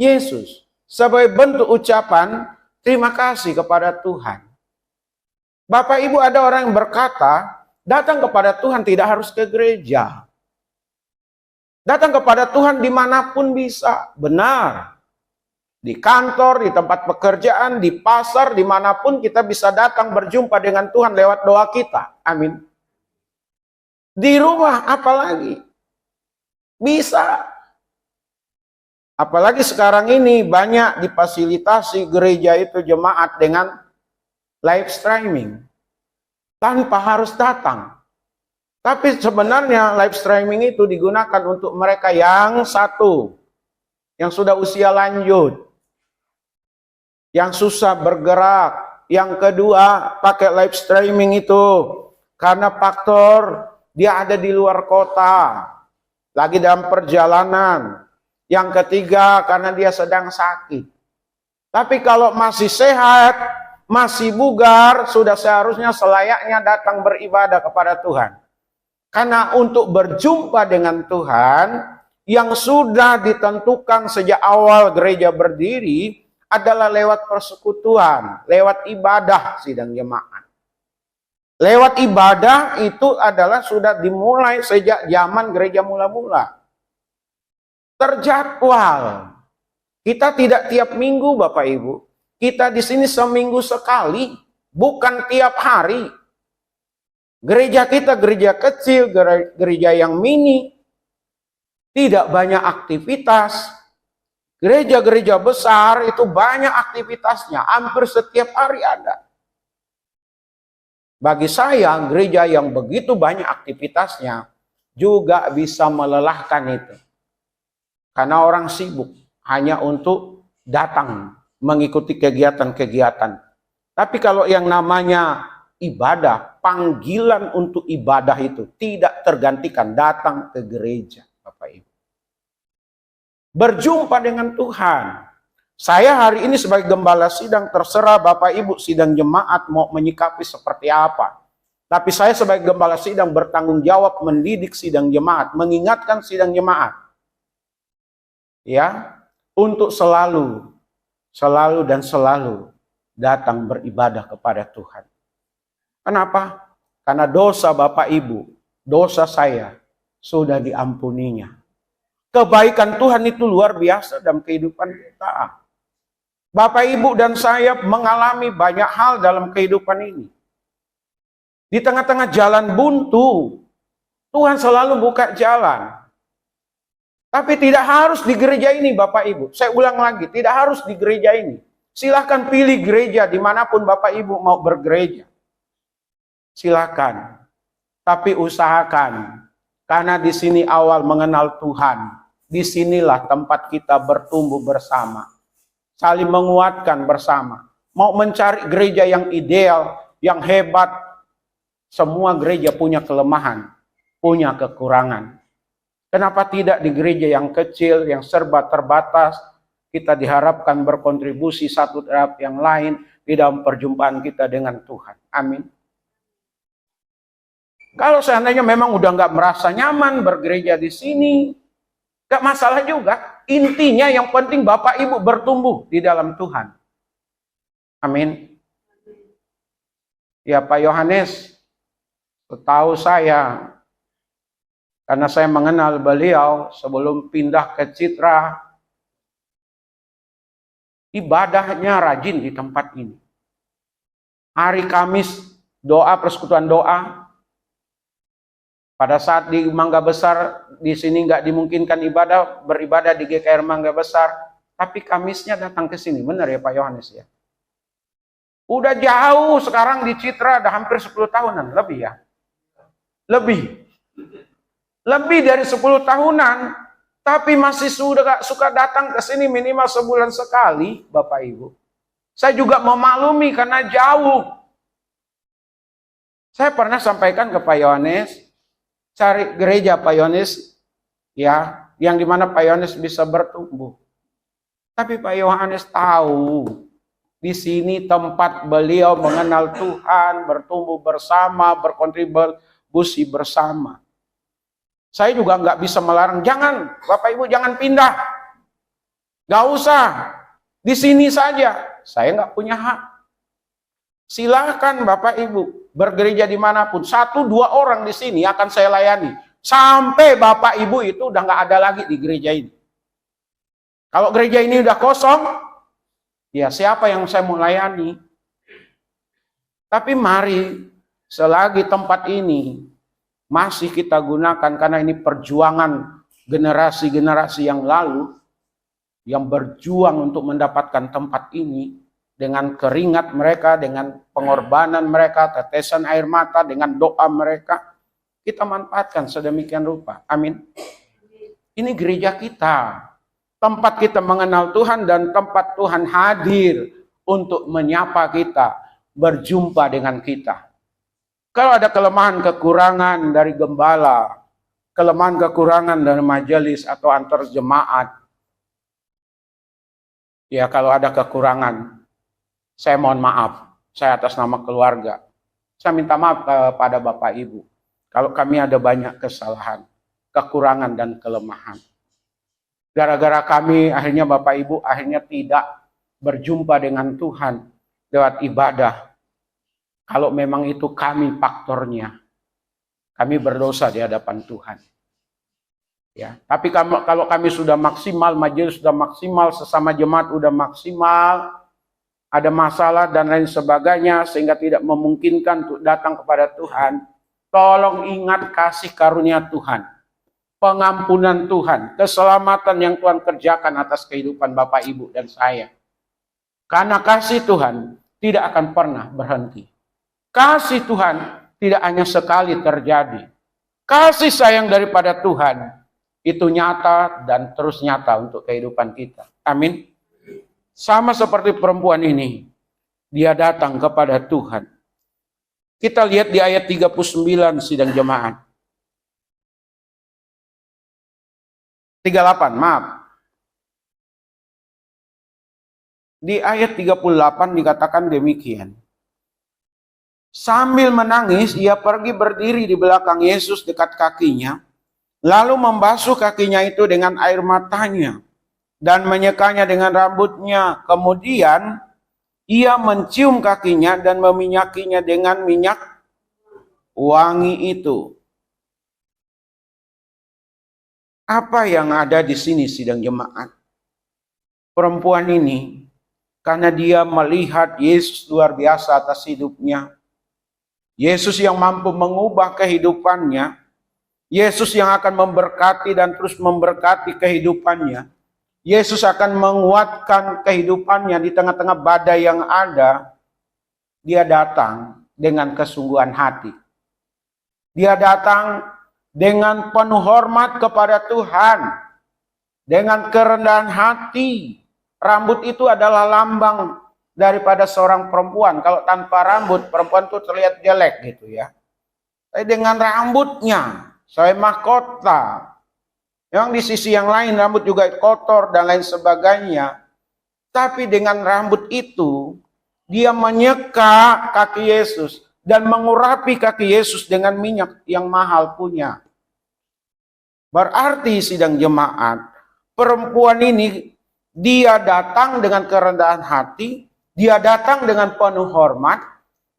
Yesus. Sebagai bentuk ucapan terima kasih kepada Tuhan. Bapak Ibu, ada orang yang berkata, datang kepada Tuhan tidak harus ke gereja. Datang kepada Tuhan dimanapun bisa. Benar. Di kantor, di tempat pekerjaan, di pasar, dimanapun kita bisa datang berjumpa dengan Tuhan lewat doa kita. Amin. Di rumah apalagi. Bisa. Apalagi sekarang ini banyak difasilitasi gereja itu jemaat dengan live streaming. Tanpa harus datang. Tapi sebenarnya live streaming itu digunakan untuk mereka yang satu, yang sudah usia lanjut, yang susah bergerak. Yang kedua, pakai live streaming itu karena faktor dia ada di luar kota, lagi dalam perjalanan. Yang ketiga, karena dia sedang sakit. Tapi kalau masih sehat, masih bugar, sudah seharusnya selayaknya datang beribadah kepada Tuhan. Karena untuk berjumpa dengan Tuhan, yang sudah ditentukan sejak awal gereja berdiri adalah lewat persekutuan, lewat ibadah sidang jemaat. Lewat ibadah itu adalah sudah dimulai sejak zaman gereja mula-mula. Terjadwal. Kita tidak tiap minggu Bapak Ibu. Kita di sini seminggu sekali, bukan tiap hari. Gereja kita gereja kecil, gereja yang mini. Tidak banyak aktivitas. Gereja-gereja besar itu banyak aktivitasnya. Hampir setiap hari ada. Bagi saya, gereja yang begitu banyak aktivitasnya juga bisa melelahkan itu. Karena orang sibuk hanya untuk datang mengikuti kegiatan-kegiatan. Tapi kalau yang namanya ibadah, panggilan untuk ibadah itu tidak tergantikan datang ke gereja. Bapak Ibu, berjumpa dengan Tuhan. Saya hari ini sebagai gembala sidang, terserah Bapak Ibu sidang jemaat mau menyikapi seperti apa. Tapi saya sebagai gembala sidang bertanggung jawab mendidik sidang jemaat, mengingatkan sidang jemaat. Ya, untuk selalu datang beribadah kepada Tuhan. Kenapa? Karena dosa Bapak Ibu, dosa saya sudah diampuninya. Kebaikan Tuhan itu luar biasa dalam kehidupan kita. Bapak, Ibu, dan saya mengalami banyak hal dalam kehidupan ini. Di tengah-tengah jalan buntu, Tuhan selalu buka jalan. Tapi tidak harus di gereja ini Bapak Ibu. Saya ulang lagi, tidak harus di gereja ini. Silahkan pilih gereja dimanapun Bapak Ibu mau bergereja. Silahkan. Tapi usahakan. Karena di sini awal mengenal Tuhan. Disinilah tempat kita bertumbuh bersama. Saling menguatkan bersama. Mau mencari gereja yang ideal, yang hebat. Semua gereja punya kelemahan, punya kekurangan. Kenapa tidak di gereja yang kecil, yang serba terbatas, kita diharapkan berkontribusi satu terhadap yang lain di dalam perjumpaan kita dengan Tuhan. Amin. Kalau seandainya memang udah nggak merasa nyaman bergereja di sini, nggak masalah juga. Intinya yang penting Bapak Ibu bertumbuh di dalam Tuhan. Amin. Ya Pak Yohanes, setahu saya, karena saya mengenal beliau sebelum pindah ke Citra, ibadahnya rajin di tempat ini. Hari Kamis doa, persekutuan doa. Pada saat di Mangga Besar, di sini nggak dimungkinkan beribadah di GKR Mangga Besar, tapi Kamisnya datang ke sini. Benar ya Pak Yohanes ya? Udah jauh sekarang di Citra, ada hampir 10 tahunan, lebih ya? Lebih dari 10 tahunan, tapi masih suka datang ke sini minimal sebulan sekali, Bapak Ibu. Saya juga memaklumi karena jauh. Saya pernah sampaikan ke Pak Yohanes, cari gereja Pak Yohanes, ya, yang dimana Pak Yohanes bisa bertumbuh. Tapi Pak Yohanes tahu, di sini tempat beliau mengenal Tuhan, bertumbuh bersama, berkontribusi bersama. Saya juga nggak bisa melarang, jangan, Bapak Ibu jangan pindah. Nggak usah, di sini saja. Saya nggak punya hak. Silahkan Bapak Ibu bergereja dimanapun. 1-2 orang di sini akan saya layani. Sampai Bapak Ibu itu udah nggak ada lagi di gereja ini. Kalau gereja ini udah kosong, ya siapa yang saya mau layani? Tapi mari, selagi tempat ini masih kita gunakan, karena ini perjuangan generasi-generasi yang lalu, yang berjuang untuk mendapatkan tempat ini, dengan keringat mereka, dengan pengorbanan mereka, tetesan air mata, dengan doa mereka, kita manfaatkan sedemikian rupa. Amin. Ini gereja kita, tempat kita mengenal Tuhan dan tempat Tuhan hadir untuk menyapa kita, berjumpa dengan kita. Kalau ada kelemahan kekurangan dari gembala, kelemahan kekurangan dari majelis atau antar jemaat, ya kalau ada kekurangan, saya mohon maaf, saya atas nama keluarga, saya minta maaf kepada Bapak Ibu. Kalau kami ada banyak kesalahan, kekurangan dan kelemahan. Gara-gara kami akhirnya Bapak Ibu akhirnya tidak berjumpa dengan Tuhan lewat ibadah. Kalau memang itu kami faktornya, kami berdosa di hadapan Tuhan. Ya, tapi kalau kami sudah maksimal, majelis sudah maksimal, sesama jemaat sudah maksimal, ada masalah dan lain sebagainya sehingga tidak memungkinkan untuk datang kepada Tuhan, tolong ingat kasih karunia Tuhan, pengampunan Tuhan, keselamatan yang Tuhan kerjakan atas kehidupan Bapak Ibu dan saya. Karena kasih Tuhan tidak akan pernah berhenti. Kasih Tuhan tidak hanya sekali terjadi. Kasih sayang daripada Tuhan itu nyata dan terus nyata untuk kehidupan kita. Amin. Sama seperti perempuan ini, dia datang kepada Tuhan. Kita lihat di ayat 39 sidang jemaat. 38, maaf. Di ayat 38 dikatakan demikian. Sambil menangis, ia pergi berdiri di belakang Yesus dekat kakinya, lalu membasuh kakinya itu dengan air matanya dan menyekanya dengan rambutnya. Kemudian ia mencium kakinya dan meminyakinya dengan minyak wangi itu. Apa yang ada di sini sidang jemaat? Perempuan ini, karena dia melihat Yesus luar biasa atas hidupnya, Yesus yang mampu mengubah kehidupannya, Yesus yang akan memberkati dan terus memberkati kehidupannya, Yesus akan menguatkan kehidupannya di tengah-tengah badai yang ada. Dia datang dengan kesungguhan hati. Dia datang dengan penuh hormat kepada Tuhan, dengan kerendahan hati. Rambut itu adalah lambang daripada seorang perempuan. Kalau tanpa rambut, perempuan itu terlihat jelek gitu ya. Tapi dengan rambutnya, saya mahkota. Yang di sisi yang lain rambut juga kotor dan lain sebagainya. Tapi dengan rambut itu, dia menyeka kaki Yesus dan mengurapi kaki Yesus dengan minyak yang mahal punya. Berarti sidang jemaat, perempuan ini dia datang dengan kerendahan hati, dia datang dengan penuh hormat,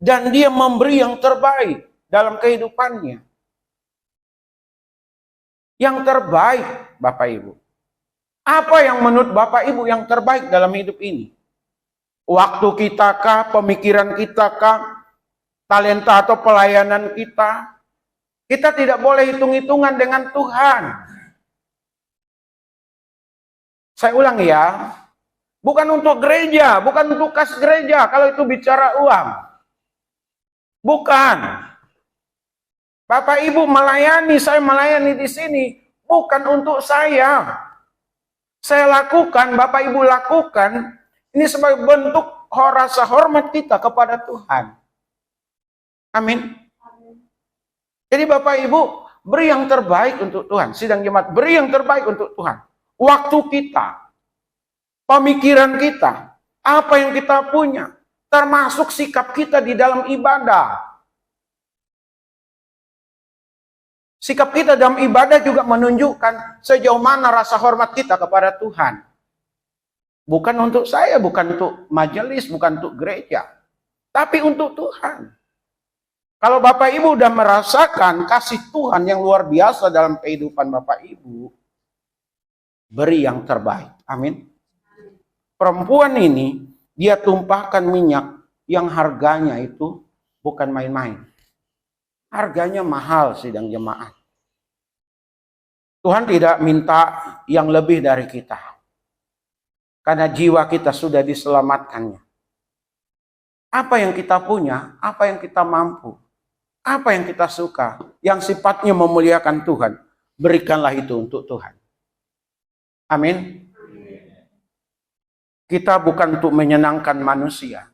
dan dia memberi yang terbaik dalam kehidupannya. Yang terbaik, Bapak Ibu. Apa yang menurut Bapak Ibu yang terbaik dalam hidup ini? Waktu kita kah, pemikiran kita kah, talenta atau pelayanan kita? Kita tidak boleh hitung-hitungan dengan Tuhan. Saya ulang ya, bukan untuk gereja, bukan untuk kas gereja kalau itu bicara uang. Bukan. Bapak Ibu melayani, saya melayani di sini, bukan untuk saya. Saya lakukan, Bapak Ibu lakukan, ini sebagai bentuk rasa hormat kita kepada Tuhan. Amin. Jadi Bapak Ibu, beri yang terbaik untuk Tuhan. Sidang jemaat, beri yang terbaik untuk Tuhan. Waktu kita, pemikiran kita, apa yang kita punya, termasuk sikap kita di dalam ibadah. Sikap kita dalam ibadah juga menunjukkan sejauh mana rasa hormat kita kepada Tuhan. Bukan untuk saya, bukan untuk majelis, bukan untuk gereja, tapi untuk Tuhan. Kalau Bapak Ibu sudah merasakan kasih Tuhan yang luar biasa dalam kehidupan Bapak Ibu, beri yang terbaik. Amin. Perempuan ini, dia tumpahkan minyak yang harganya itu bukan main-main. Harganya mahal sidang jemaat. Tuhan tidak minta yang lebih dari kita. Karena jiwa kita sudah diselamatkannya. Apa yang kita punya, apa yang kita mampu, apa yang kita suka, yang sifatnya memuliakan Tuhan, berikanlah itu untuk Tuhan. Amin. Kita bukan untuk menyenangkan manusia.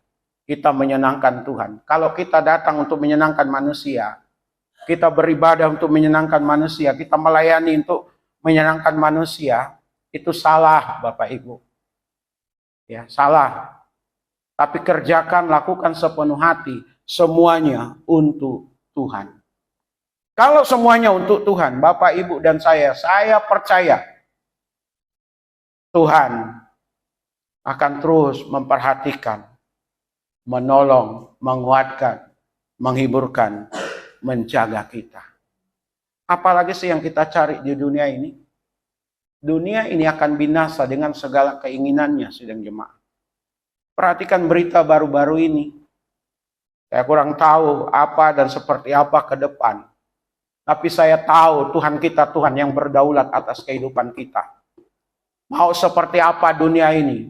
kita menyenangkan Tuhan. Kalau kita datang untuk menyenangkan manusia, kita beribadah untuk menyenangkan manusia, kita melayani untuk menyenangkan manusia, itu salah Bapak Ibu. Ya, salah. Tapi kerjakan, lakukan sepenuh hati, semuanya untuk Tuhan. Kalau semuanya untuk Tuhan, Bapak Ibu dan saya percaya Tuhan akan terus memperhatikan, menolong, menguatkan, menghiburkan, menjaga kita. Apalagi sih yang kita cari di dunia ini? Dunia ini akan binasa dengan segala keinginannya, sidang jemaat. Perhatikan berita baru-baru ini. Saya kurang tahu apa dan seperti apa ke depan. Tapi saya tahu Tuhan kita, Tuhan yang berdaulat atas kehidupan kita. Mau seperti apa dunia ini,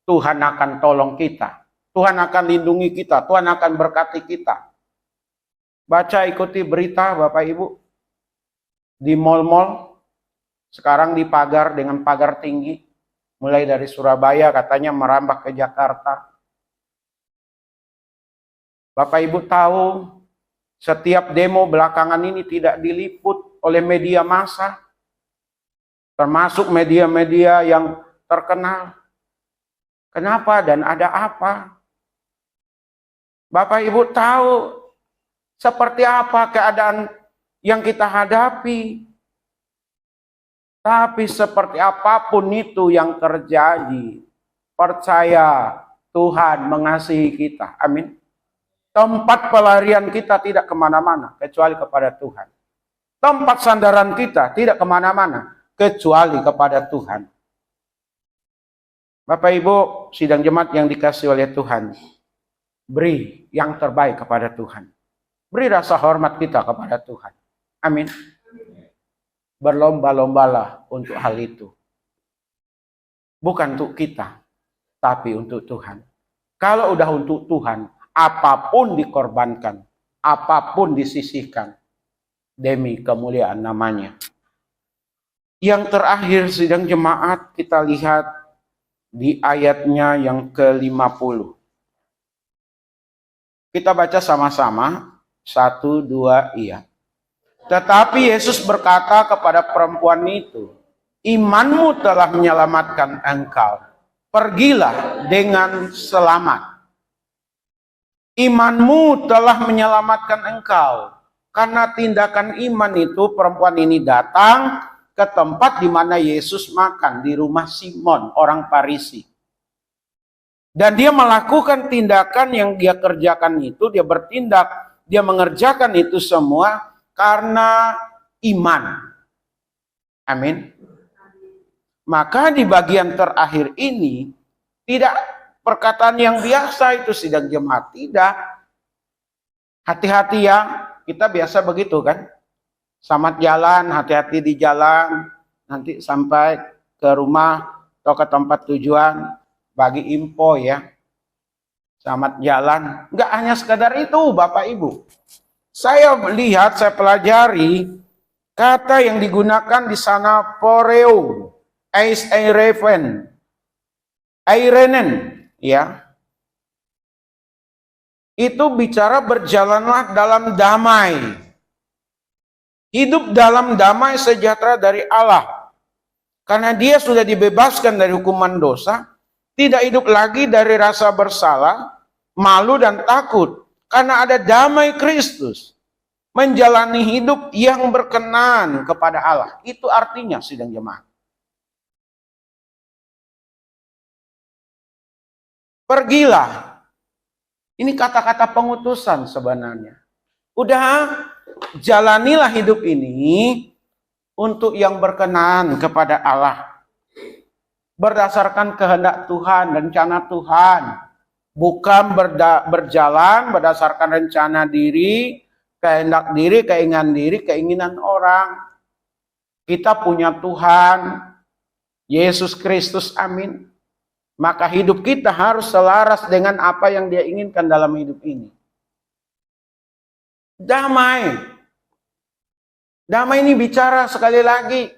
Tuhan akan tolong kita. Tuhan akan lindungi kita, Tuhan akan berkati kita. Baca, ikuti berita Bapak Ibu. Di mal-mal, sekarang dipagar dengan pagar tinggi. Mulai dari Surabaya katanya merambah ke Jakarta. Bapak Ibu tahu, setiap demo belakangan ini tidak diliput oleh media massa. Termasuk media-media yang terkenal. Kenapa dan ada apa? Bapak Ibu tahu seperti apa keadaan yang kita hadapi. Tapi seperti apapun itu yang terjadi, percaya Tuhan mengasihi kita. Amin. Tempat pelarian kita tidak kemana-mana, kecuali kepada Tuhan. Tempat sandaran kita tidak kemana-mana, kecuali kepada Tuhan. Bapak Ibu, sidang jemaat yang dikasihi oleh Tuhan, beri yang terbaik kepada Tuhan. Beri rasa hormat kita kepada Tuhan. Amin. Berlomba-lombalah untuk hal itu. Bukan untuk kita, tapi untuk Tuhan. Kalau udah untuk Tuhan, apapun dikorbankan, apapun disisihkan, demi kemuliaan namanya. Yang terakhir, sidang jemaat, kita lihat di ayatnya yang ke-50. Kita baca sama-sama, 1, 2, iya. Tetapi Yesus berkata kepada perempuan itu, imanmu telah menyelamatkan engkau. Pergilah dengan selamat. Imanmu telah menyelamatkan engkau. Karena tindakan iman itu, perempuan ini datang ke tempat di mana Yesus makan, di rumah Simon, orang Farisi. Dan dia melakukan tindakan yang dia kerjakan itu, dia bertindak, dia mengerjakan itu semua karena iman. Amin. Maka di bagian terakhir ini, tidak perkataan yang biasa itu sidang jemaat, tidak. Hati-hati ya, kita biasa begitu kan. Selamat jalan, hati-hati di jalan, nanti sampai ke rumah atau ke tempat tujuan, bagi info ya. Selamat jalan, enggak hanya sekadar itu Bapak Ibu. Saya lihat, saya pelajari kata yang digunakan di sana poreo, airenen, ya. Itu bicara berjalanlah dalam damai. Hidup dalam damai sejahtera dari Allah. Karena dia sudah dibebaskan dari hukuman dosa, tidak hidup lagi dari rasa bersalah, malu dan takut. Karena ada damai Kristus, menjalani hidup yang berkenan kepada Allah. Itu artinya sidang jemaat. Pergilah. Ini kata-kata pengutusan sebenarnya. Udah, jalanilah hidup ini untuk yang berkenan kepada Allah. Berdasarkan kehendak Tuhan, rencana Tuhan. Bukan berjalan berdasarkan rencana diri, kehendak diri, keinginan orang. Kita punya Tuhan, Yesus Kristus, amin. Maka hidup kita harus selaras dengan apa yang Dia inginkan dalam hidup ini. Damai. Damai ini bicara sekali lagi,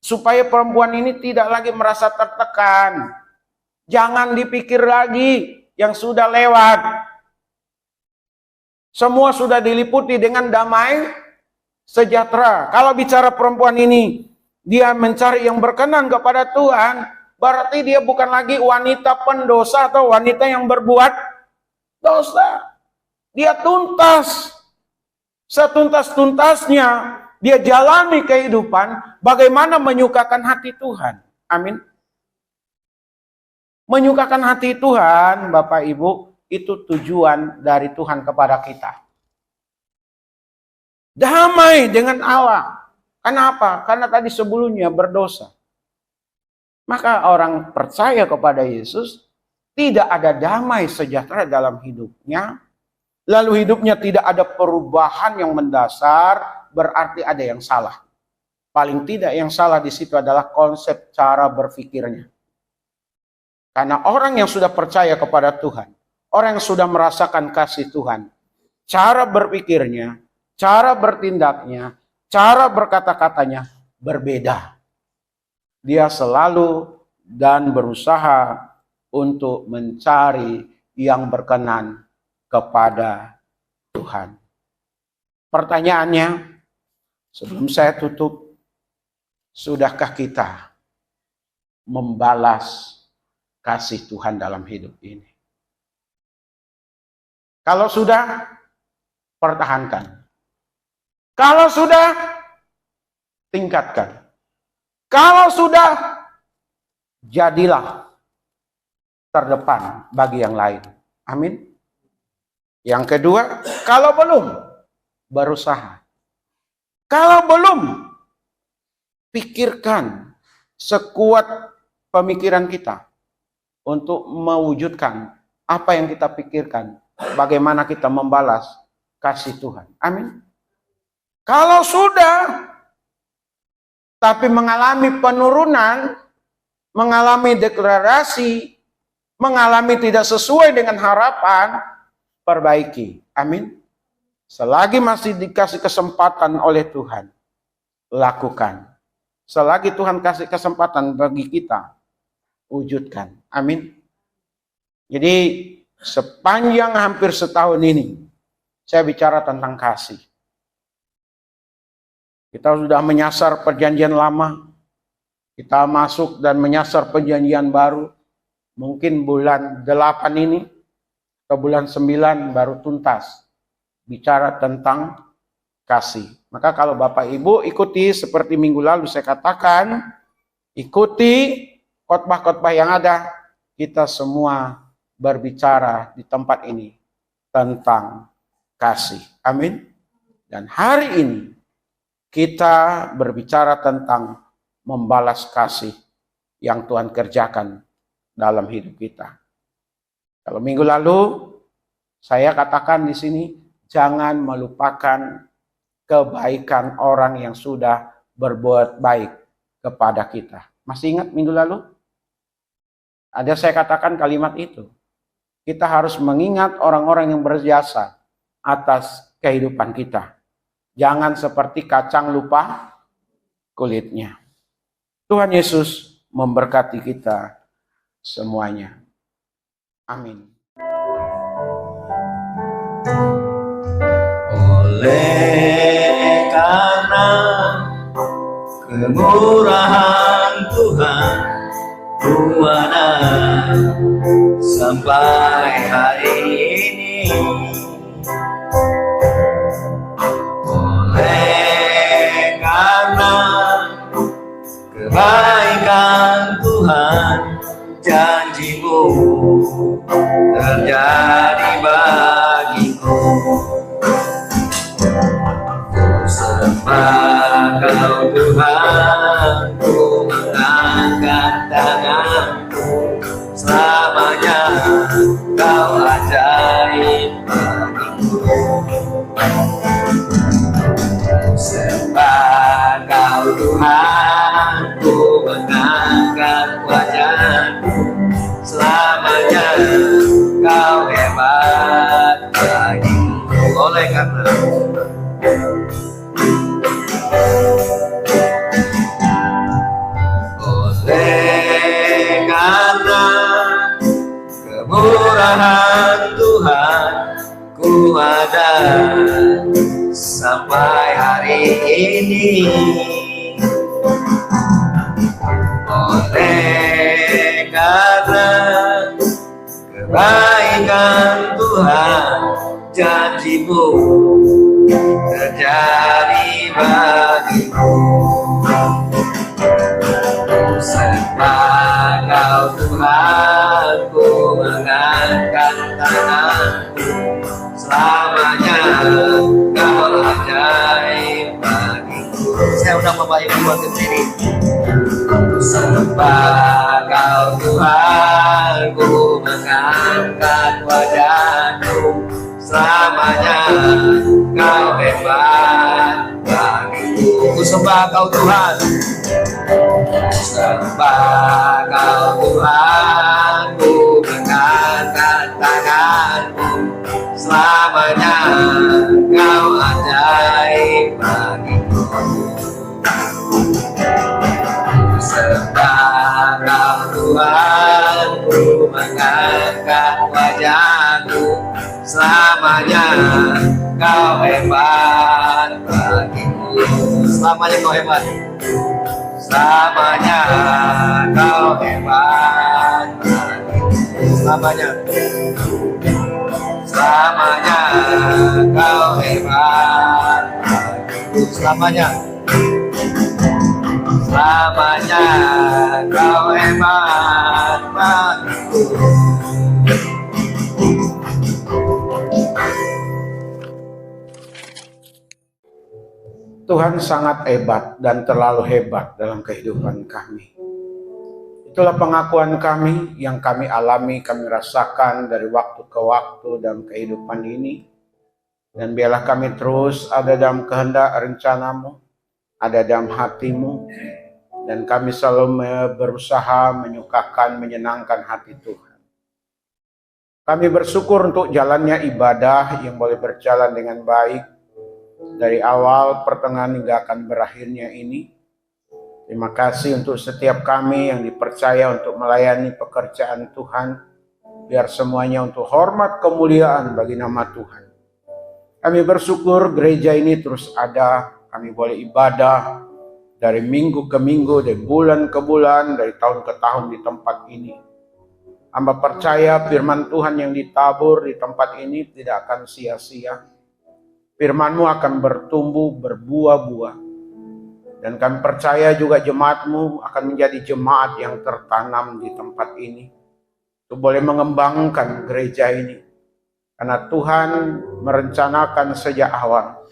supaya perempuan ini tidak lagi merasa tertekan. Jangan dipikir lagi yang sudah lewat. Semua sudah diliputi dengan damai sejahtera. Kalau bicara perempuan ini, dia mencari yang berkenan kepada Tuhan, berarti dia bukan lagi wanita pendosa atau wanita yang berbuat dosa. Dia tuntas. Setuntas-tuntasnya dia jalani kehidupan bagaimana menyukakan hati Tuhan. Amin. Menyukakan hati Tuhan, Bapak Ibu, itu tujuan dari Tuhan kepada kita. Damai dengan Allah. Kenapa? Karena tadi sebelumnya berdosa. Maka orang percaya kepada Yesus, tidak ada damai sejahtera dalam hidupnya. Lalu hidupnya tidak ada perubahan yang mendasar, berarti ada yang salah. Paling tidak yang salah di situ adalah konsep cara berpikirnya. Karena orang yang sudah percaya kepada Tuhan, orang yang sudah merasakan kasih Tuhan, cara berpikirnya, cara bertindaknya, cara berkata-katanya berbeda. Dia selalu dan berusaha untuk mencari yang berkenan kepada Tuhan. Pertanyaannya, sebelum saya tutup, sudahkah kita membalas kasih Tuhan dalam hidup ini? Kalau sudah, pertahankan. Kalau sudah, tingkatkan. Kalau sudah, jadilah terdepan bagi yang lain. Amin. Yang kedua, kalau belum, berusaha. Kalau belum, pikirkan sekuat pemikiran kita untuk mewujudkan apa yang kita pikirkan, bagaimana kita membalas kasih Tuhan. Amin. Kalau sudah, tapi mengalami penurunan, mengalami degradasi, mengalami tidak sesuai dengan harapan, perbaiki. Amin. Selagi masih dikasih kesempatan oleh Tuhan, lakukan. Selagi Tuhan kasih kesempatan bagi kita, wujudkan. Amin. Jadi sepanjang hampir setahun ini, saya bicara tentang kasih. Kita sudah menyasar perjanjian lama, kita masuk dan menyasar perjanjian baru. Mungkin bulan 8 ini, atau bulan 9 baru tuntas bicara tentang kasih. Maka kalau Bapak Ibu ikuti seperti minggu lalu saya katakan, ikuti khotbah-khotbah yang ada, kita semua berbicara di tempat ini tentang kasih. Amin. Dan hari ini kita berbicara tentang membalas kasih yang Tuhan kerjakan dalam hidup kita. Kalau minggu lalu saya katakan di sini, jangan melupakan kebaikan orang yang sudah berbuat baik kepada kita. Masih ingat minggu lalu? Ada saya katakan kalimat itu. Kita harus mengingat orang-orang yang berjasa atas kehidupan kita. Jangan seperti kacang lupa kulitnya. Tuhan Yesus memberkati kita semuanya. Amin. Oleh karena kemurahan Tuhan, Tuhan sampai hari ini. Oleh karena kebaikan Tuhan, janji-Mu terjadi bagiku. Sembah Kau Tuhan, ku mengangkat tanganku, selamanya Kau ajaib bagiku. Sembah Kau Tuhan, ku mengangkat wajahku, selamanya Kau hebat bagiku. Oleh karena kemurahan kemurahan Tuhan ku ada sampai hari ini. Oleh karena kebaikan Tuhan, janji-Mu terjadi bagiku. Sembah Kau Tuhan, ku mengangkat tanganku. Selamanya Kau ajaib bagiku. Saya udah membayar buat sendiri. Sembah Kau Tuhan, ku mengangkat wajah-Mu. Selamanya Kau hebat bagiku. Ku sembah Kau Tuhan. Sembah Kau Tuhan, ku mengangkat tanganku. Selamanya Kau ajaib bagiku. Sembah Kau Tuhan, ku mengangkat wajah-Mu. Selamanya Kau hebat bagiku. Selamanya Kau hebat. Selamanya Kau hebat bagiku. Selamanya. Selamanya Kau hebat bagiku. Selamanya. Selamanya Kau hebat bagiku. Tuhan sangat hebat dan terlalu hebat dalam kehidupan kami. Itulah pengakuan kami yang kami alami, kami rasakan dari waktu ke waktu dalam kehidupan ini. Dan biarlah kami terus ada dalam kehendak rencana-Mu, ada dalam hati-Mu. Dan kami selalu berusaha menyukakan, menyenangkan hati Tuhan. Kami bersyukur untuk jalannya ibadah yang boleh berjalan dengan baik. Dari awal, pertengahan hingga akan berakhirnya ini. Terima kasih untuk setiap kami yang dipercaya untuk melayani pekerjaan Tuhan. Biar semuanya untuk hormat kemuliaan bagi nama Tuhan. Kami bersyukur gereja ini terus ada. Kami boleh ibadah dari minggu ke minggu, dari bulan ke bulan, dari tahun ke tahun di tempat ini. Hamba percaya firman Tuhan yang ditabur di tempat ini tidak akan sia-sia. Firman-Mu akan bertumbuh, berbuah-buah. Dan kami percaya juga jemaat-Mu akan menjadi jemaat yang tertanam di tempat ini. Untuk boleh mengembangkan gereja ini. Karena Tuhan merencanakan sejak awal.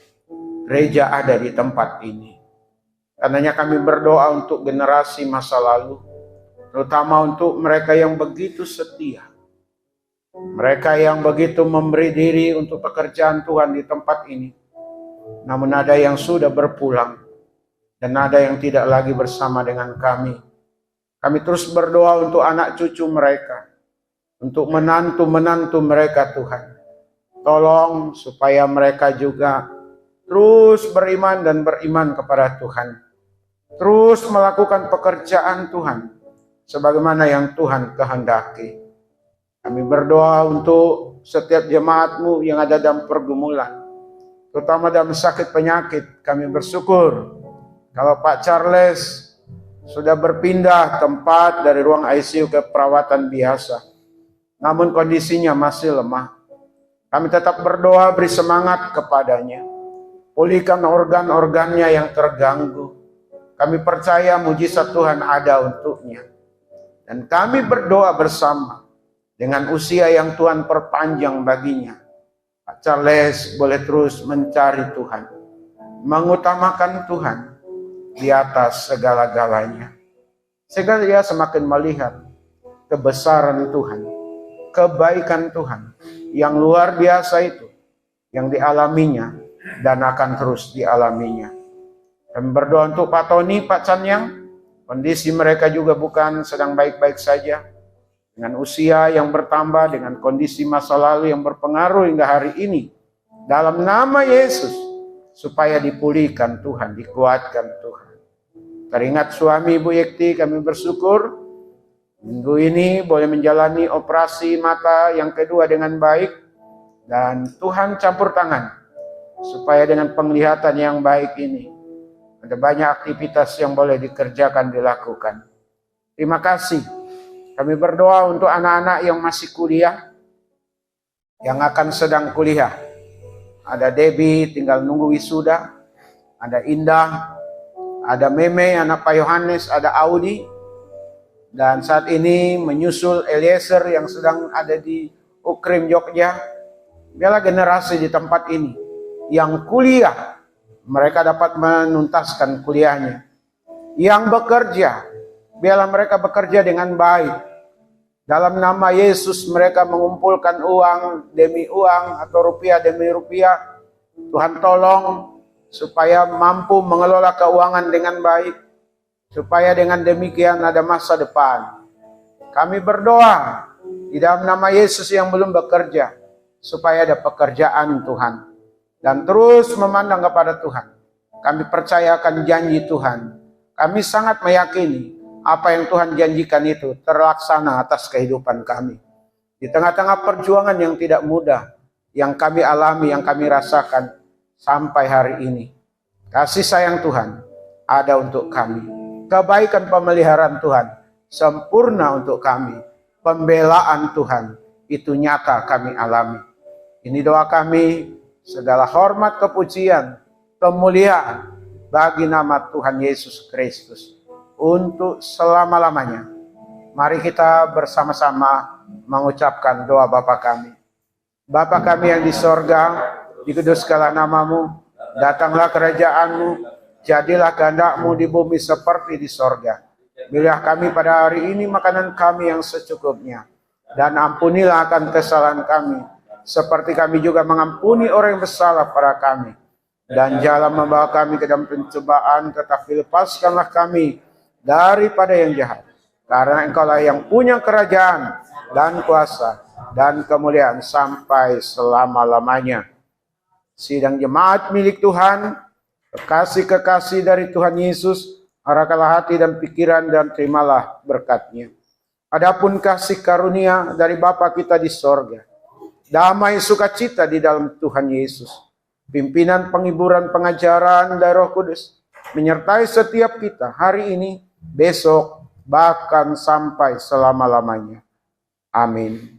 Gereja ada di tempat ini. Karenanya kami berdoa untuk generasi masa lalu. Terutama untuk mereka yang begitu setia. Mereka yang begitu memberi diri untuk pekerjaan Tuhan di tempat ini. Namun ada yang sudah berpulang. Dan ada yang tidak lagi bersama dengan kami. Kami terus berdoa untuk anak cucu mereka. Untuk menantu-menantu mereka Tuhan. Tolong supaya mereka juga terus beriman dan beriman kepada Tuhan. Terus melakukan pekerjaan Tuhan. Sebagaimana yang Tuhan kehendaki. Kami berdoa untuk setiap jemaat-Mu yang ada dalam pergumulan. Terutama dalam sakit penyakit. Kami bersyukur. Kalau Pak Charles sudah berpindah tempat dari ruang ICU ke perawatan biasa. Namun kondisinya masih lemah. Kami tetap berdoa beri semangat kepadanya. Pulihkan organ-organnya yang terganggu. Kami percaya mujizat Tuhan ada untuknya. Dan kami berdoa bersama. Dengan usia yang Tuhan perpanjang baginya. Pak Charles boleh terus mencari Tuhan. Mengutamakan Tuhan di atas segala-galanya. Sehingga dia semakin melihat kebesaran Tuhan. Kebaikan Tuhan. Yang luar biasa itu. Yang dialaminya. Dan akan terus dialaminya. Kami berdoa untuk Pak Tony, Pak Canyang. Kondisi mereka juga bukan sedang baik-baik saja. Dengan usia yang bertambah, dengan kondisi masa lalu yang berpengaruh hingga hari ini. Dalam nama Yesus, supaya dipulihkan Tuhan, dikuatkan Tuhan. Teringat suami Ibu Yekti, kami bersyukur. Minggu ini boleh menjalani operasi mata yang kedua dengan baik, dan Tuhan campur tangan supaya dengan penglihatan yang baik ini ada banyak aktivitas yang boleh dikerjakan, dilakukan. Terima kasih. Kami berdoa untuk anak-anak yang masih kuliah, yang akan sedang kuliah. Ada Debbie tinggal nunggu wisuda, ada Indah, ada Meme anak Pak Yohanes, ada Audi, dan saat ini menyusul Eliezer yang sedang ada di Ukrim Jogja. Biarlah generasi di tempat ini yang kuliah, mereka dapat menuntaskan kuliahnya. Yang bekerja, biarlah mereka bekerja dengan baik. Dalam nama Yesus mereka mengumpulkan uang demi uang atau rupiah demi rupiah. Tuhan tolong supaya mampu mengelola keuangan dengan baik, supaya dengan demikian ada masa depan. Kami berdoa di dalam nama Yesus yang belum bekerja, supaya ada pekerjaan Tuhan. Dan terus memandang kepada Tuhan. Kami percayakan janji Tuhan. Kami sangat meyakini apa yang Tuhan janjikan itu terlaksana atas kehidupan kami. Di tengah-tengah perjuangan yang tidak mudah, yang kami alami, yang kami rasakan sampai hari ini. Kasih sayang Tuhan ada untuk kami. Kebaikan pemeliharaan Tuhan sempurna untuk kami. Pembelaan Tuhan itu nyata kami alami. Ini doa kami, segala hormat, kepujian, kemuliaan bagi nama Tuhan Yesus Kristus untuk selama-lamanya. Mari kita bersama-sama mengucapkan doa Bapa kami. Bapa kami yang di sorga, dikuduskanlah namamu, datanglah kerajaanmu, jadilah kehendak-mu di bumi seperti di sorga. Berilah kami pada hari ini makanan kami yang secukupnya, dan ampunilah akan kesalahan kami, seperti kami juga mengampuni orang yang bersalah pada kami. Dan janganlah membawa kami ke dalam pencobaan, tetapi lepaskanlah kami daripada yang jahat. Karena Engkaulah yang punya kerajaan dan kuasa dan kemuliaan sampai selama-lamanya. Sidang jemaat milik Tuhan, kekasih-kekasih dari Tuhan Yesus, arahkanlah hati dan pikiran dan terimalah berkat-Nya. Adapun kasih karunia dari Bapa kita di sorga, damai sukacita di dalam Tuhan Yesus, pimpinan penghiburan pengajaran dari Roh Kudus, menyertai setiap kita hari ini, besok, bahkan sampai selama-lamanya. Amin.